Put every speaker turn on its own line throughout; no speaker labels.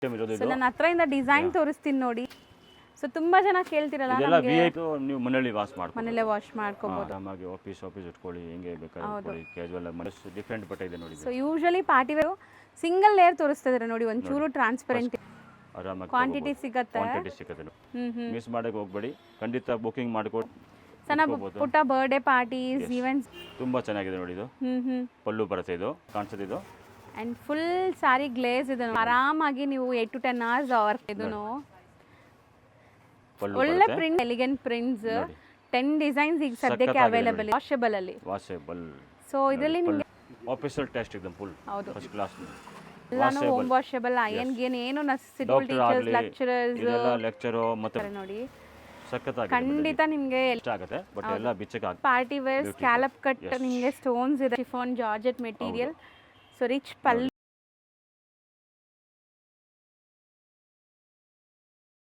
Item ಇರೋದು
so
ಇದು.
ನನ್ನ ಹತ್ರದಿಂದ ಡಿಸೈನ್ ತೋರಿಸ್ತೀನಿ ನೋಡಿ. ಸೊ ತುಂಬಾ ಜನ ಕೇಳ್ತಿರಲ್ಲ,
ಇದೆಲ್ಲ VIP ನೀವು ಮನೆಯಲ್ಲಿ ವಾಶ್ ಮಾಡ್ಕೊಂಡು
ಮನೇಲೆ ವಾಶ್ ಮಾಡ್ಕೋಬಹುದು.
ಆರಾಮಾಗಿ ಆಫೀಸ್ ಇಟ್ಕೊಳ್ಳಿ, ಹೆಂಗೆ ಬೇಕಾದ್ರೆ ಇಟ್ಕೊಳ್ಳಿ. ಕ್ಯಾಶುವಲ್ ಡಿಫ್ರೆಂಟ್ ಬಟ್ಟೆ ಇದೆ ನೋಡಿ.
So usually party wear single layer ತೋರಿಸ್ತಾ ಇದ್ದಾರೆ ನೋಡಿ, ಒಂಚೂರು ಟ್ರಾನ್ಸ್ಪರೆಂಟ್
ಆರಾಮಾಗಿ
ಕ್ವಾಂಟಿಟಿ ಸಿಗುತ್ತೆ.
ಕ್ವಾಂಟಿಟಿ ಸಿಗುತ್ತೆ. ಮಿಸ್ ಮಾಡಕ್ಕೆ ಹೋಗ್ಬೇಡಿ, ಖಂಡಿತ ಬುಕಿಂಗ್ ಮಾಡ್ಕೊಂಡು.
ಸಣ್ಣ ಪುಟ್ಟ ಬರ್ಡೇ ಪಾರ್ಟೀಸ್ ಈವೆಂಟ್ಸ್
ತುಂಬಾ ಚೆನ್ನಾಗಿದೆ ನೋಡಿ ಇದು. ಪಲ್ಲು ಬರುತ್ತೆ, ಇದು ಕಾಣಿಸುತ್ತೆ ಇದು.
ಅಂಡ್ ಫುಲ್ ಸಾರಿ ಗ್ಲೇಸ್ ಇದೆ, ಆರಾಮಾಗಿ ನೀವು 8 to 10 hours ವರ್ಕ್. ಇದನ್ನು ಒಳ್ಳೆ ಪ್ರಿಂಟ್, ಎಲಿಗೆಂಟ್ ಪ್ರಿಂಟ್ಸ್, 10 ಡಿಸೈನ್ಸ್ ಈಗ ಸದ್ಯಕ್ಕೆ ಅವೈಲೇಬಲ್ ವಾಷಬಲ್ ಅಲ್ಲಿ. ಸೊ ಇದರಲ್ಲಿ ನಿಮಗೆ
ಆಫೀಷಿಯಲ್ ಟೆಸ್ಟ್ ಇದೆ ಫುಲ್ ಫಸ್ಟ್ ಕ್ಲಾಸ್.
ಎಲ್ಲಾನು ಹೋಮ್ ವಾಷಬಲ್, ಅಯನ್ ಗೇನ್ ಏನು ನೆಸೆಸಿಟಿ. ಟೀಚರ್ಸ್ ಲೆಕ್ಚರರ್ಸ್
ಇದೆಲ್ಲ ಲೆಕ್ಚರ್ ಮತ್ತೆ
ನೋಡಿ
ಸಕ್ಕತ್ತಾಗಿದೆ.
ಖಂಡಿತ ನಿಮಗೆ
ಇಷ್ಟ ಆಗುತ್ತೆ. ಬಟ್ ಎಲ್ಲ ಬಿಚ್ಚಕ್ಕೆ ಆಗುತ್ತೆ.
ಪಾರ್ಟಿ ವೇರ್ ಸ್ಕ್ಯಾಲಪ್ ಕಟ್ ನಿಮಗೆ ಸ್ಟೋನ್ಸ್ ಇದೆ, chiffon georgette material. So rich pallu.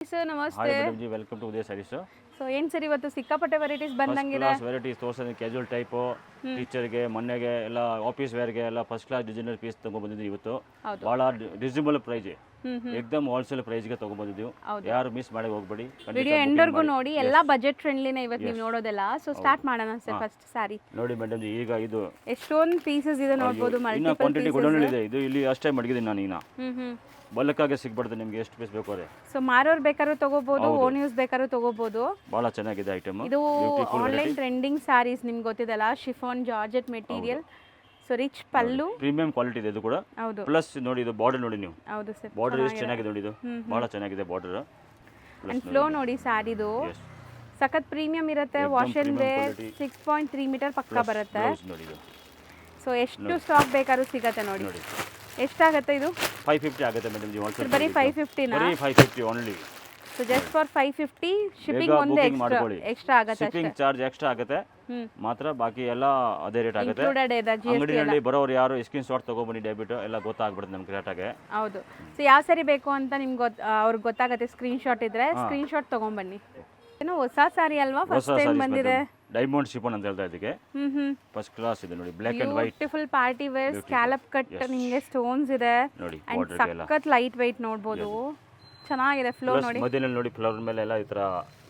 Sir ನಮಸ್ತೆ.
Hi madam ji, welcome to Udaya sarees.
So ಏನು ಸರ್ ಇವತ್ತು ಸಿಕ್ಕಾಪಟ್ಟೆ ವೆರೈಟೀಸ್ ಬಂದಂಗಿದೆ.
ಫಸ್ಟ್ ಕ್ಲಾಸ್ ವೆರೈಟೀಸ್ ತೋರಿಸೋದು. ಕ್ಯಾಜುವಲ್ ಟೈಪು, ಟೀಚರ್ಗೆ, ಮೊನ್ನೆಗೆ ಎಲ್ಲ ಆಫೀಸ್ ವೇರ್ಗೆ ಎಲ್ಲ ಫಸ್ಟ್ ಕ್ಲಾಸ್ ಡಿಸೈನರ್ ಪೀಸ್ ತಗೊಂಡ್ಬಂದಿದ್ದೀವಿ ಇವತ್ತು. ಭಾಳ ರೀಸನಬಲ್ ಪ್ರೈಸ್, ಏಕದಮ್ ಹೋಲ್ಸೇಲ್ ಪ್ರೈಸ್ಗೆ ತಗೊಂಡ್ಬಂದಿದ್ದೀವಿ. ಯಾರು ಮಿಸ್ ಮಾಡಿ ಹೋಗ್ಬೇಡಿ,
ವಿಡಿಯೋ ಎಂಡರ್ಗೂ ನೋಡಿ. ಎಲ್ಲ ಬಜೆಟ್ ಫ್ರೆಂಡ್ಲಿನೇ ಇವತ್ತು ನೀವು ನೋಡೋದೆಲ್ಲ. ಸೊ ಸ್ಟಾರ್ಟ್ ಮಾಡೋಣ ಸರ್. ಫಸ್ಟ್ ಸ್ಯಾರಿ
ನೋಡಿ ಮೇಡಮ್ ಜಿ, ಈಗ ಇದು
ಎಷ್ಟೊಂದು ಪೀಸಸ್ ಇದೆ ನೋಡ್ಬೋದು.
ಇನ್ನ ಕ್ವಾಂಟಿಟಿ ಗೋಡೌನ್ ಇದೆ. ಇದು ಇಲ್ಲಿ ಅಷ್ಟೇ ಮಡಗಿದ್ದೀನಿ ನಾನು. ಈಗ ಬಲ್ಕಾಗೆ ಸಿಗ್ಬಾರ್ದು ನಿಮ್ಗೆ, ಎಷ್ಟು ಪೀಸ್ ಬೇಕು ಅದೇ.
ಸೊ ಮಾರೋರು ಬೇಕಾದ್ರೂ ತಗೋಬಹುದು, ಓನ್ ಯೂಸ್ ಬೇಕಾದ್ರೂ ತಗೋಬಹುದು.
ಭಾಳ ಚೆನ್ನಾಗಿದೆ ಐಟಮ್.
ಇದು ಆನ್ಲೈನ್ ಟ್ರೆಂಡಿಂಗ್ ಸ್ಯಾರೀಸ್, ನಿಮ್ಗೆ ಗೊತ್ತಿದೆಲ್ಲ, chiffon georgette material. So rich pallu,
premium quality ಇದೆ ಇದು ಕೂಡ.
ಹೌದು.
ಪ್ಲಸ್ ನೋಡಿ ಇದು ಬಾರ್ಡರ್ ನೋಡಿ ನೀವು.
ಹೌದು ಸರ್,
ಬಾರ್ಡರ್ ಎಷ್ಟು ಚೆನ್ನಾಗಿದೆ ನೋಡಿ ಇದು. ಭಾಳ ಚೆನ್ನಾಗಿದೆ ಬಾರ್ಡರ್.
ಅಂಡ್ ಫ್ಲೋ ನೋಡಿ ಸ್ಯಾರಿದು ಸಖತ್ ಪ್ರೀಮಿಯಂ ಇರುತ್ತೆ. ವಾಶ್ ಅಂಡ್ ವೇರ್ 6.3 ಮೀಟರ್ ಪಕ್ಕ ಬರುತ್ತೆ.
ನೋಡಿ ಇದು.
ಸೊ ಎಷ್ಟು ಸ್ಟಾಕ್ ಬೇಕಾದ್ರೂ ಸಿಗತ್ತೆ ನೋಡಿ. ಎಷ್ಟಾಗುತ್ತೆ ಇದು?
550 ಆಗುತ್ತೆ ಮೇಡಮ್ ಜಿ.
ಬರೀ 550 ನಾ?
ಬರೀ 550 only.
So just for 550. Shipping ಒಂದೇ ಎಕ್ಸ್ಟ್ರಾ ಆಗುತ್ತೆ.
ಶಿಪ್ಪಿಂಗ್ ಚಾರ್ಜ್ ಎಕ್ಸ್ಟ್ರಾ ಆಗುತ್ತೆ ಮಾತ್ರ, ಬಾಕಿ ಎಲ್ಲ ಅದೇ ರೇಟ್ ಆಗುತ್ತೆ.
ಇನ್ಕ್ಲೂಡೆಡ್ ಇದೆ GST.
ಅಂಗಡಿಯಲ್ಲಿ ಬರೋರು ಯಾರು ಸ್ಕ್ರೀನ್ ಶಾಟ್ ತಗೊಬನ್ನಿ, ಡೆಬಿಟ್ ಎಲ್ಲ ಗೊತ್ತಾಗ್ಬಿಡುತ್ತೆ ನಮ್ಗೆ ಕರೆಕ್ಟಾಗಿ.
ಹೌದು. ಸೊ ಯಾವ ಸರಿ ಬೇಕು ಅಂತ ನಿಮ್ಗೆ ಅವ್ರಿಗೆ ಗೊತ್ತಾಗುತ್ತೆ. ಸ್ಕ್ರೀನ್ ಶಾಟ್ ಇದ್ರೆ ಸ್ಕ್ರೀನ್ ಶಾಟ್ ತಗೊಂಬನ್ನಿ. ಏನು ಹೊಸ ಸಾರಿ ಅಲ್ವಾ, ಫಸ್ಟ್ ಟೈಮ್ ಬಂದಿದೆ.
ಡೈಮಂಡ್ ಶಿಫಾನ್ ಅಂತ ಹೇಳ್ತಾ ಇದಕ್ಕೆ. ಫಸ್ಟ್ ಕ್ಲಾಸ್ ಇದೆ ನೋಡಿ, black and white.
Beautiful party wear scallop cut, ನಿಮಗೆ ಸ್ಟೋನ್ಸ್ ಇದೆ.
ನೋಡಿ
ಅಂಡ್ ಸಖತ್ ಲೈಟ್ ವೆಯ್ಟ್ ನೋಡಬಹುದು. ಚೆನ್ನಾಗಿದೆ ಫ್ಲೋ ನೋಡಿ.
ಮಧ್ಯದಲ್ಲಿ ನೋಡಿ ಫ್ಲವರ್ ಮೇಲೆ ಎಲ್ಲ ಈ ತರ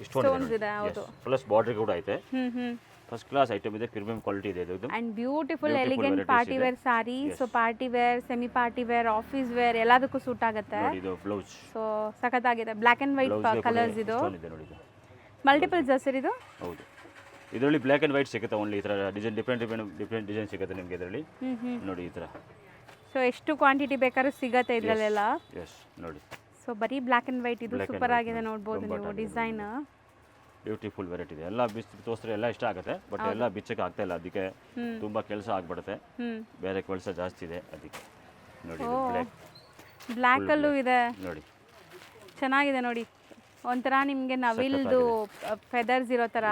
ಸ್ಟೋನ್ಸ್ ಇದೆ. ಹೌದು.
ಪ್ಲಸ್ ಬಾರ್ಡರ್ ಕೂಡ ಐತೆ. ಫಸ್ಟ್ ಕ್ಲಾಸ್ ಐಟಮ್ ಇದೆ, ಪ್ರೀಮಿಯಂ ಕ್ವಾಲಿಟಿ ಇದೆ ಇದು.
And beautiful elegant party wear sari. So party wear, semi party wear, office wear ಎಲ್ಲದಕ್ಕೂ ಸೂಟ್ ಆಗುತ್ತೆ.
ಇದು ಬ್ಲೌಸ್.
ಸೊ ಸಖತ್ತಾಗಿದೆ. ಬ್ಲಾಕ್ ಅಂಡ್ ವೈಟ್ ಕಲರ್ಸ್ ಇದು. ಮಲ್ಟಿಪಲ್ಸ್ ಸರ್ ಇದು?
ಹೌದು. ಇದರಲ್ಲಿ ಬ್ಲಾಕ್ ಅಂಡ್ ವೈಟ್ ಸಿಗುತ್ತೆ ಓನ್ಲಿ. ಈ ತರ ಡಿಸೈನ್ ಡಿಫ್ರೆಂಟ್ ಡಿಸೈನ್ ಸಿಗುತ್ತೆ ನಿಮಗೆ ಇದರಲ್ಲಿ. ನೋಡಿ ಈ ತರ.
ಸೊ ಎಷ್ಟು ಕ್ವಾಂಟಿಟಿ ಬೇಕಾದ್ರೂ ಸಿಗುತ್ತೆ ಇದರಲ್ಲೆಲ್ಲ.
ಎಸ್ ನೋಡಿ.
ಸೊ ಬರೀ ಬ್ಲಾಕ್ ಅಂಡ್ ವೈಟ್ ಇದು ಸೂಪರ್ ಆಗಿದೆ ನೋಡಬಹುದು ನೀವು. ಡಿಸೈನ್
ಬ್ಯೂಟಿಫುಲ್ ವೆರೈಟಿ ಇದೆ. ಎಲ್ಲ ತೋರಿಸಿದ್ರೆ ಎಲ್ಲ ಇಷ್ಟ ಆಗುತ್ತೆ, ಬಟ್ ಎಲ್ಲ ಬಿಚ್ಚಕ್ಕೆ ಆಗ್ತಾ ಇಲ್ಲ. ಅದಕ್ಕೆ ತುಂಬಾ ಕೆಲಸ ಆಗ್ಬಿಡುತ್ತೆ, ಬೇರೆ ಕೆಲಸ ಜಾಸ್ತಿ ಇದೆ ಅದಕ್ಕೆ. ನೋಡಿ
ಬ್ಲ್ಯಾಕ್ ಅಲ್ಲೂ ಇದೆ
ನೋಡಿ,
ಚೆನ್ನಾಗಿದೆ ನೋಡಿ. ಒಂಥರ ನಿಮಗೆ ನವಿಲ್ದು ಫೆದರ್ಸ್ ಇರೋ ತರ.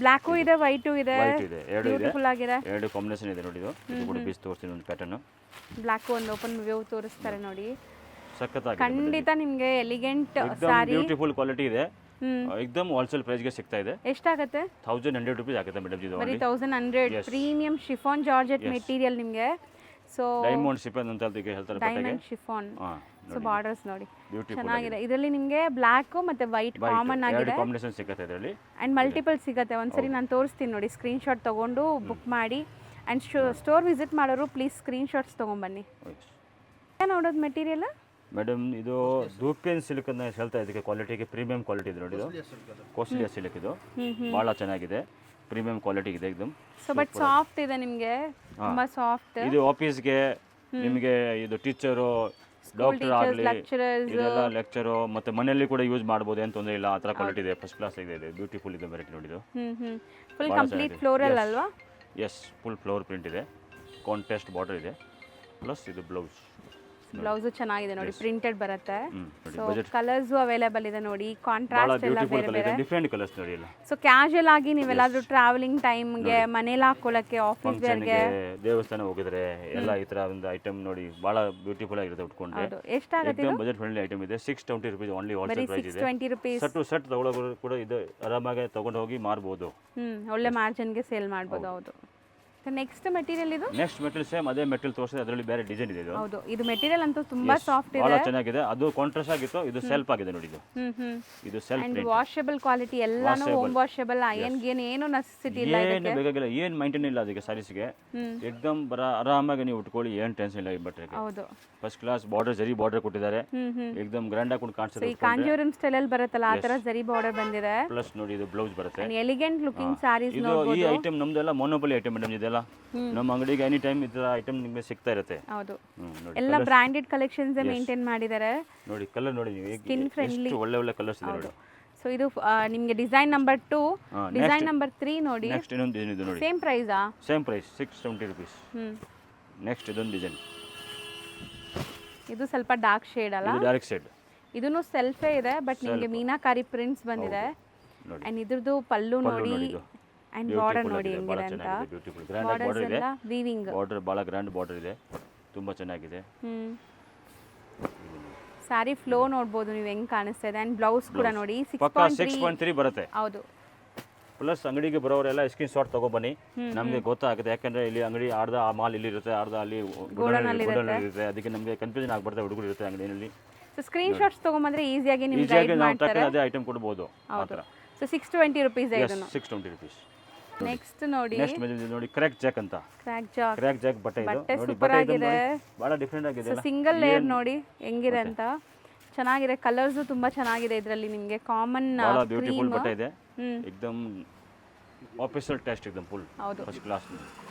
ಬ್ಲ್ಯಾಕು ಇದೆ, ವೈಟು ಇದೆ. ಬ್ಯೂಟಿಫುಲ್ ಆಗಿದೆ.
ಎರಡು ಕಾಂಬಿನೇಷನ್ ಇದೆ ನೋಡಿ. ಇದು ಕೂಡ ಪೀಸ್ ತೋರಿಸ್ತೀನಿ ಒಂದು ಪ್ಯಾಟರ್ನ್.
ಬ್ಲ್ಯಾಕು ಒಂದು ಓಪನ್ ವ್ಯೂ ತೋರಿಸ್ತಾರೆ ನೋಡಿ.
ಸಖತ್ತಾಗಿದೆ.
ಖಂಡಿತ ನಿಮಗೆ ಎಲಿಗೆಂಟ್ ಸಾರಿ,
ಬ್ಯೂಟಿಫುಲ್ ಕ್ವಾಲಿಟಿ ಇದೆ. ಏಕದಮ್ ಹೋಲ್ಸೇಲ್ ಪ್ರೈಸ್ ಗೆ ಸಿಗ್ತಾ ಇದೆ.
ಎಷ್ಟಾಗುತ್ತೆ?
1100 ರೂಪೀಸ್ ಆಗುತ್ತೆ ಮೇಡಮ್ ಇದು.
ಬರೀ 1100. ಪ್ರೀಮಿಯಂ ಶಿಫಾನ್ ಜಾರ್ಜೆಟ್ ಮೆಟೀರಿಯಲ್ ನಿಮಗೆ. ಸೊ
ಡೈಮಂಡ್ ಶಿಫಾನ್ ಅಂತ ಹೇಳ್ತಾರೆ.
Diamond chiffon. ಸೊ ಬಾರ್ಡರ್ಸ್ ನೋಡಿ ಚೆನ್ನಾಗಿದೆ. ಇದರಲ್ಲಿ ನಿಮಗೆ ಬ್ಲ್ಯಾಕ್ ಮತ್ತೆ ವೈಟ್ ಕಾಮನ್ ಆಗಿದೆ.
ಕಾಂಬಿನೇಷನ್ ಸಿಗುತ್ತೆ ಇದರಲ್ಲಿ.
ಅಂಡ್ ಮಲ್ಟಿಪಲ್ ಸಿಗುತ್ತೆ. ಒಂದ್ಸರಿ ನಾನು ತೋರಿಸ್ತೀನಿ ನೋಡಿ. ಸ್ಕ್ರೀನ್ ಶಾಟ್ ತಗೊಂಡು ಬುಕ್ ಮಾಡಿ. ಅಂಡ್ ಸ್ಟೋರ್ ವಿಸಿಟ್ ಮಾಡೋರು ಪ್ಲೀಸ್ ಸ್ಕ್ರೀನ್ ಶಾಟ್ಸ್ ತಗೊಂಡ್ಬನ್ನಿ. ಏನು ನೋಡೋದು ಮೆಟೀರಿಯಲ್
ಮೇಡಮ್? ಇದು ಧೂಪಿಯನ್ ಸಿಲ್ಕ್ ಅಂತ ಹೇಳ್ತಾ ಇದಕ್ಕೆ. ಕ್ವಾಲಿಟಿಗೆ ಪ್ರೀಮಿಯಂ ಕ್ವಾಲಿಟಿ ಇದೆ ನೋಡಿ. ಇದು ಕಾಸ್ಟ್ಲಿ ಸಿಲ್ಕ್. ಇದು ಭಾಳ ಚೆನ್ನಾಗಿದೆ, ಪ್ರೀಮಿಯಂ ಕ್ವಾಲಿಟಿ ಇದೆ ಏಕದಮ್.
ಸೊ ಬಟ್ ಸಾಫ್ಟ್ ಇದೆ ನಿಮಗೆ, ತುಂಬಾ ಸಾಫ್ಟ್.
ಇದು ಆಫೀಸ್ಗೆ ನಿಮಗೆ, ಇದು ಟೀಚರು, ಡಾಕ್ಟರ್ ಆಗಲಿ, ಇದೆಲ್ಲ ಲೆಕ್ಚರು ಮತ್ತೆ ಮನೆಯಲ್ಲಿ ಕೂಡ ಯೂಸ್ ಮಾಡ್ಬೋದು, ಏನು ತೊಂದರೆ ಇಲ್ಲ. ಆ ಥರ ಕ್ವಾಲಿಟಿ ಇದೆ. ಫಸ್ಟ್ ಕ್ಲಾಸ್ ಇದೆ. ಬ್ಯೂಟಿಫುಲ್ ಇದೆ ವೆರೈಟಿ ನೋಡಿ. ಇದು
ಫುಲ್ ಕಂಪ್ಲೀಟ್ ಫ್ಲೋರಲ್ ಅಲ್ವಾ?
ಎಸ್, ಫುಲ್ ಫ್ಲವರ್ ಪ್ರಿಂಟ್ ಇದೆ. ಕಾಂಟ್ರಾಸ್ಟ್ ಬಾರ್ಡರ್ ಇದೆ. ಪ್ಲಸ್ ಇದು ಬ್ಲೌಸ್.
ಬ್ಲೌಸು ಚೆನ್ನಾಗಿದೆ ನೋಡಿ, ಪ್ರಿಂಟೆಡ್ ಬರುತ್ತೆ. ಸೊ ಕಲರ್ಸ್ ಅವೈಲೇಬಲ್ ಇದೆ ನೋಡಿ. ಕಾಂಟ್ರಾಸ್ಟ್ ಎಲ್ಲ ಬೇರೆ ಬೇರೆ
ಡಿಫರೆಂಟ್ ಕಲರ್ಸ್ ನೋಡಿ ಎಲ್ಲ.
ಸೊ ಕ್ಯಾಶುಯಲ್ ಆಗಿ ನೀವೆಲ್ಲಾದ್ರೂ ಟ್ರಾವೆಲಿಂಗ್ ಟೈಮ್ಗೆ, ಮನೇಲಿ ಹಾಕೊಳ್ಳಕ್ಕೆ, ಆಫೀಸ್ ವೇರ್ಗೆ,
ದೇವಸ್ಥಾನ ಹೋಗಿದ್ರೆ ಎಲ್ಲ ಈ ತರ ಒಂದು ಐಟಮ್ ನೋಡಿ. ಬಹಳ ಬ್ಯೂಟಿಫುಲ್ ಆಗಿರುತ್ತೆ ಉಟ್ಕೊಂಡ್ರೆ.
ಎಷ್ಟಾಗುತ್ತೆ ಇದು?
ಬಜೆಟ್ ಫ್ರೆಂಡ್ಲಿ ಐಟಮ್ ಇದೆ. 620 ರೂಪೀಸ್ ಓನ್ಲಿ. ಹೋಲ್ಸೇಲ್ ಪ್ರೈಸ್ ಇದೆ.
620 ರೂಪೀಸ್.
ಸೆಟ್ ಟು ಸೆಟ್ ತಗೊಳ್ಳೋರು ಕೂಡ ಇದು ಆರಾಮಾಗಿ ತಗೊಂಡು ಹೋಗಿ ಮಾರಬಹುದು.
ಒಳ್ಳೆ ಮಾರ್ಜಿನ್ಗೆ ಸೇಲ್ ಮಾಡಬಹುದು. ಹೌದು. ನೆಕ್ಸ್ಟ್ ಮೆಟೀರಿಯಲ್ ಇದು
ನೆಕ್ಸ್ಟ್ ಮೆಟೀರಿಯಲ್ ಸೇಮ್ ಅದೇ ಮೆಟೀರಿಯಲ್ ತೋರಿಸಿದೆ, ಅದರಲ್ಲಿ ಬೇರೆ ಡಿಸೈನ್ ಇದೆ ಇದು.
ಹೌದು, ಇದು ಮೆಟೀರಿಯಲ್ ಅಂತೂ ತುಂಬಾ ಸಾಫ್ಟ್ ಇದೆ.
ಬಹಳ ಚೆನ್ನಾಗಿದೆ. ಅದು ಕಾಂಟ್ರಾಸ್ಟ್ ಆಗಿತ್ತು, ಇದು ಸೆಲ್ಫ್ ಆಗಿದೆ ನೋಡಿ ಇದು. ಇದು ಸೆಲ್ಫ್
ಅಂಡ್ ವಾಷಬಲ್ ಕ್ವಾಲಿಟಿ, ಎಲ್ಲಾನು ಹೋಮ್ ವಾಷಬಲ್, ಅಯನ್ ಗೇನ್ ಏನು ನೆಸೆಸಿಟಿ ಇಲ್ಲ
ಏನು ಬೇಕಾಗಿಲ್ಲ, ಏನು ಮೈಂಟೈನ್ ಇಲ್ಲ ಅದಕ್ಕೆ ಸಾರೀಸ್ಗೆ. ಏಕದಮ್ ಆರಾಮಾಗಿ ನೀವು ಉಟ್ಕೊಳ್ಳಿ, ಏನು ಟೆನ್ಷನ್ ಇಲ್ಲ ಈ ಬಟ್ಟೆಗೆ.
ಹೌದು,
ಫಸ್ಟ್ ಕ್ಲಾಸ್ ಬಾರ್ಡರ್, ಜರಿ ಬಾರ್ಡರ್ ಕೊಟ್ಟಿದ್ದಾರೆ. ಏಕದಮ್ ಗ್ರ್ಯಾಂಡ್ ಆಗಿ ಕಾಣಿಸುತ್ತೆ.
ಈ ಕಾಂಜೂರಂ ಸ್ಟೈಲ್ ಅಲ್ಲಿ ಬರುತ್ತಲ್ಲ ಆ ತರ ಜರಿ ಬಾರ್ಡರ್ ಬಂದಿದೆ.
ಪ್ಲಸ್ ನೋಡಿ ಇದು ಬ್ಲೌಸ್ ಬರುತ್ತೆ.
Elegant looking saris.
ಇದು ಈ ಐಟಮ್ ನಮ್ದೆಲ್ಲ ಮೊನೋಪಲಿ ಐಟಮ್ ಮೇಡಮ್, ಇದೆಲ್ಲ ನಮ್ಮ ಅಂಗಡಿಗೆ ಎನಿ ಟೈಮ್ ಈ ತರ ಐಟಮ್ ನಿಮಗೆ ಸಿಗ್ತಾ ಇರುತ್ತೆ.
ಹೌದು,
ನೋಡಿ
ಎಲ್ಲ ಬ್ರಾಂಡೆಡ್ ಕಲೆಕ್ಷನ್ಸ್ ಮೇಂಟೈನ್ ಮಾಡಿದ್ದಾರೆ.
ನೋಡಿ ಕಲರ್ ನೋಡಿ ನೀವು, ಎಷ್ಟು ಒಳ್ಳೆ ಒಳ್ಳೆ ಕಲರ್ಸ್ ಇದೆ ನೋಡಿ.
ಸೊ ಇದು ನಿಮಗೆ ಡಿಸೈನ್ ನಂಬರ್ 2, ಡಿಸೈನ್ ನಂಬರ್ 3 ನೋಡಿ.
ನೆಕ್ಸ್ಟ್ ಇನ್ನೊಂದು ಡಿಸೈನ್ ಇದೆ ನೋಡಿ.
ಸೇಮ್ ಪ್ರೈಸಾ?
Same price 670 rupees. ನೆಕ್ಸ್ಟ್ ಇದೊಂದು ಡಿಸೈನ್,
ಇದು ಸ್ವಲ್ಪ ಡಾರ್ಕ್ ಶೇಡ್ ಅಲ್ಲ?
ಇದು ಡಾರ್ಕ್ ಶೇಡ್.
ಇದೂನು ಸೆಲ್ಫೇ ಇದೆ, ಬಟ್ ನಿಮಗೆ ಮೀನಾಕಾರಿ ಪ್ರಿಂಟ್ಸ್ ಬಂದಿದೆ. ಅಂಡ್ ಇದ್ರದ್ದು ಪಲ್ಲು ನೋಡಿ, ಅಂಡ್ ಬಾರ್ಡರ್ ನೋಡಿ ಹೆಂಗಿದೆ ಅಂತ. ಬಾರ್ಡರ್ಸ್ ಎಲ್ಲ ವೀವಿಂಗ್,
ಬಾರ್ಡರ್ ಬಹಳ ಗ್ರ್ಯಾಂಡ್ ಬಾರ್ಡರ್ ಇದೆ, ತುಂಬಾ ಚೆನ್ನಾಗಿದೆ.
ಸಾರಿ ಫ್ಲೋ ನೋಡಬಹುದು ನೀವು ಹೆಂಗ್ ಕಾಣಿಸ್ತಾ ಇದೆ. ಅಂಡ್ ಬ್ಲೌಸ್ ಕೂಡ ನೋಡಿ
6.3 ಬರುತ್ತೆ.
ಹೌದು,
ಪ್ಲಸ್ ಅಂಗಡಿಗೆ ಬರೋರೆಲ್ಲ ಸ್ಕ್ರೀನ್ ಶಾಟ್ ತಗೊಬನ್ನಿ, ನಮಗೆ ಗೊತ್ತಾಗುತ್ತೆ. ಯಾಕಂದ್ರೆ ಇಲ್ಲಿ ಅಂಗಡಿ ಅರ್ಧ ಮಾಲ್ ಇಲ್ಲಿ ಇರುತ್ತೆ, ಅರ್ಧ ಅಲ್ಲಿ ಇರುತ್ತೆ. ಅದಕ್ಕೆ ನಮಗೆ ಕನ್ಫ್ಯೂಷನ್ ಆಗ್ಬಾರ್ದು, ಹುಡುಗರು ಇರುತ್ತೆ ಅಂಗಡಿಯಲ್ಲಿ.
ಸೊ ಸ್ಕ್ರೀನ್ ಶಾಟ್ಸ್ ತಗೊಂಬಂದ್ರೆ ಈಸಿಯಾಗಿ ನಿಮಗೆ
ಈಸಿಯಾಗಿ ನಾವು ತಕ್ಕ ಅದೇ ಐಟಮ್ ಕೊಡಬಹುದು.
ಹೌದು. ಸೊ 620 rupees ಇದೆ.
620 rupees.
ನೆಕ್ಸ್ಟ್ ನೋಡಿ,
ನೆಕ್ಸ್ಟ್ ನೋಡಿ ಕ್ರ್ಯಾಕ್ ಜಾಕ್ ಅಂತ. ಕ್ರ್ಯಾಕ್ ಜಾಕ್ ಬಟ್ಟೆ ಇದು ನೋಡಿ,
ಸೂಪರ್ ಆಗಿದೆ,
ಬಹಳ ಡಿಫರೆಂಟ್ ಆಗಿದೆ.
ಸಿಂಗಲ್ ಲೇಯರ್ ನೋಡಿ ಹೆಂಗಿದೆ ಅಂತ, ಚೆನ್ನಾಗಿದೆ. ಕಲರ್ಸ್ ತುಂಬಾ ಚೆನ್ನಾಗಿದೆ ಇದರಲ್ಲಿ. ನಿಮಗೆ ಕಾಮನ್
ಬಹಳ ಬ್ಯೂಟಿಫುಲ್ ಬಟ್ಟೆ ಇದೆ, एकदम ಆಫೀಷಿಯಲ್ ಟೆಸ್ಟ್, एकदम full first class.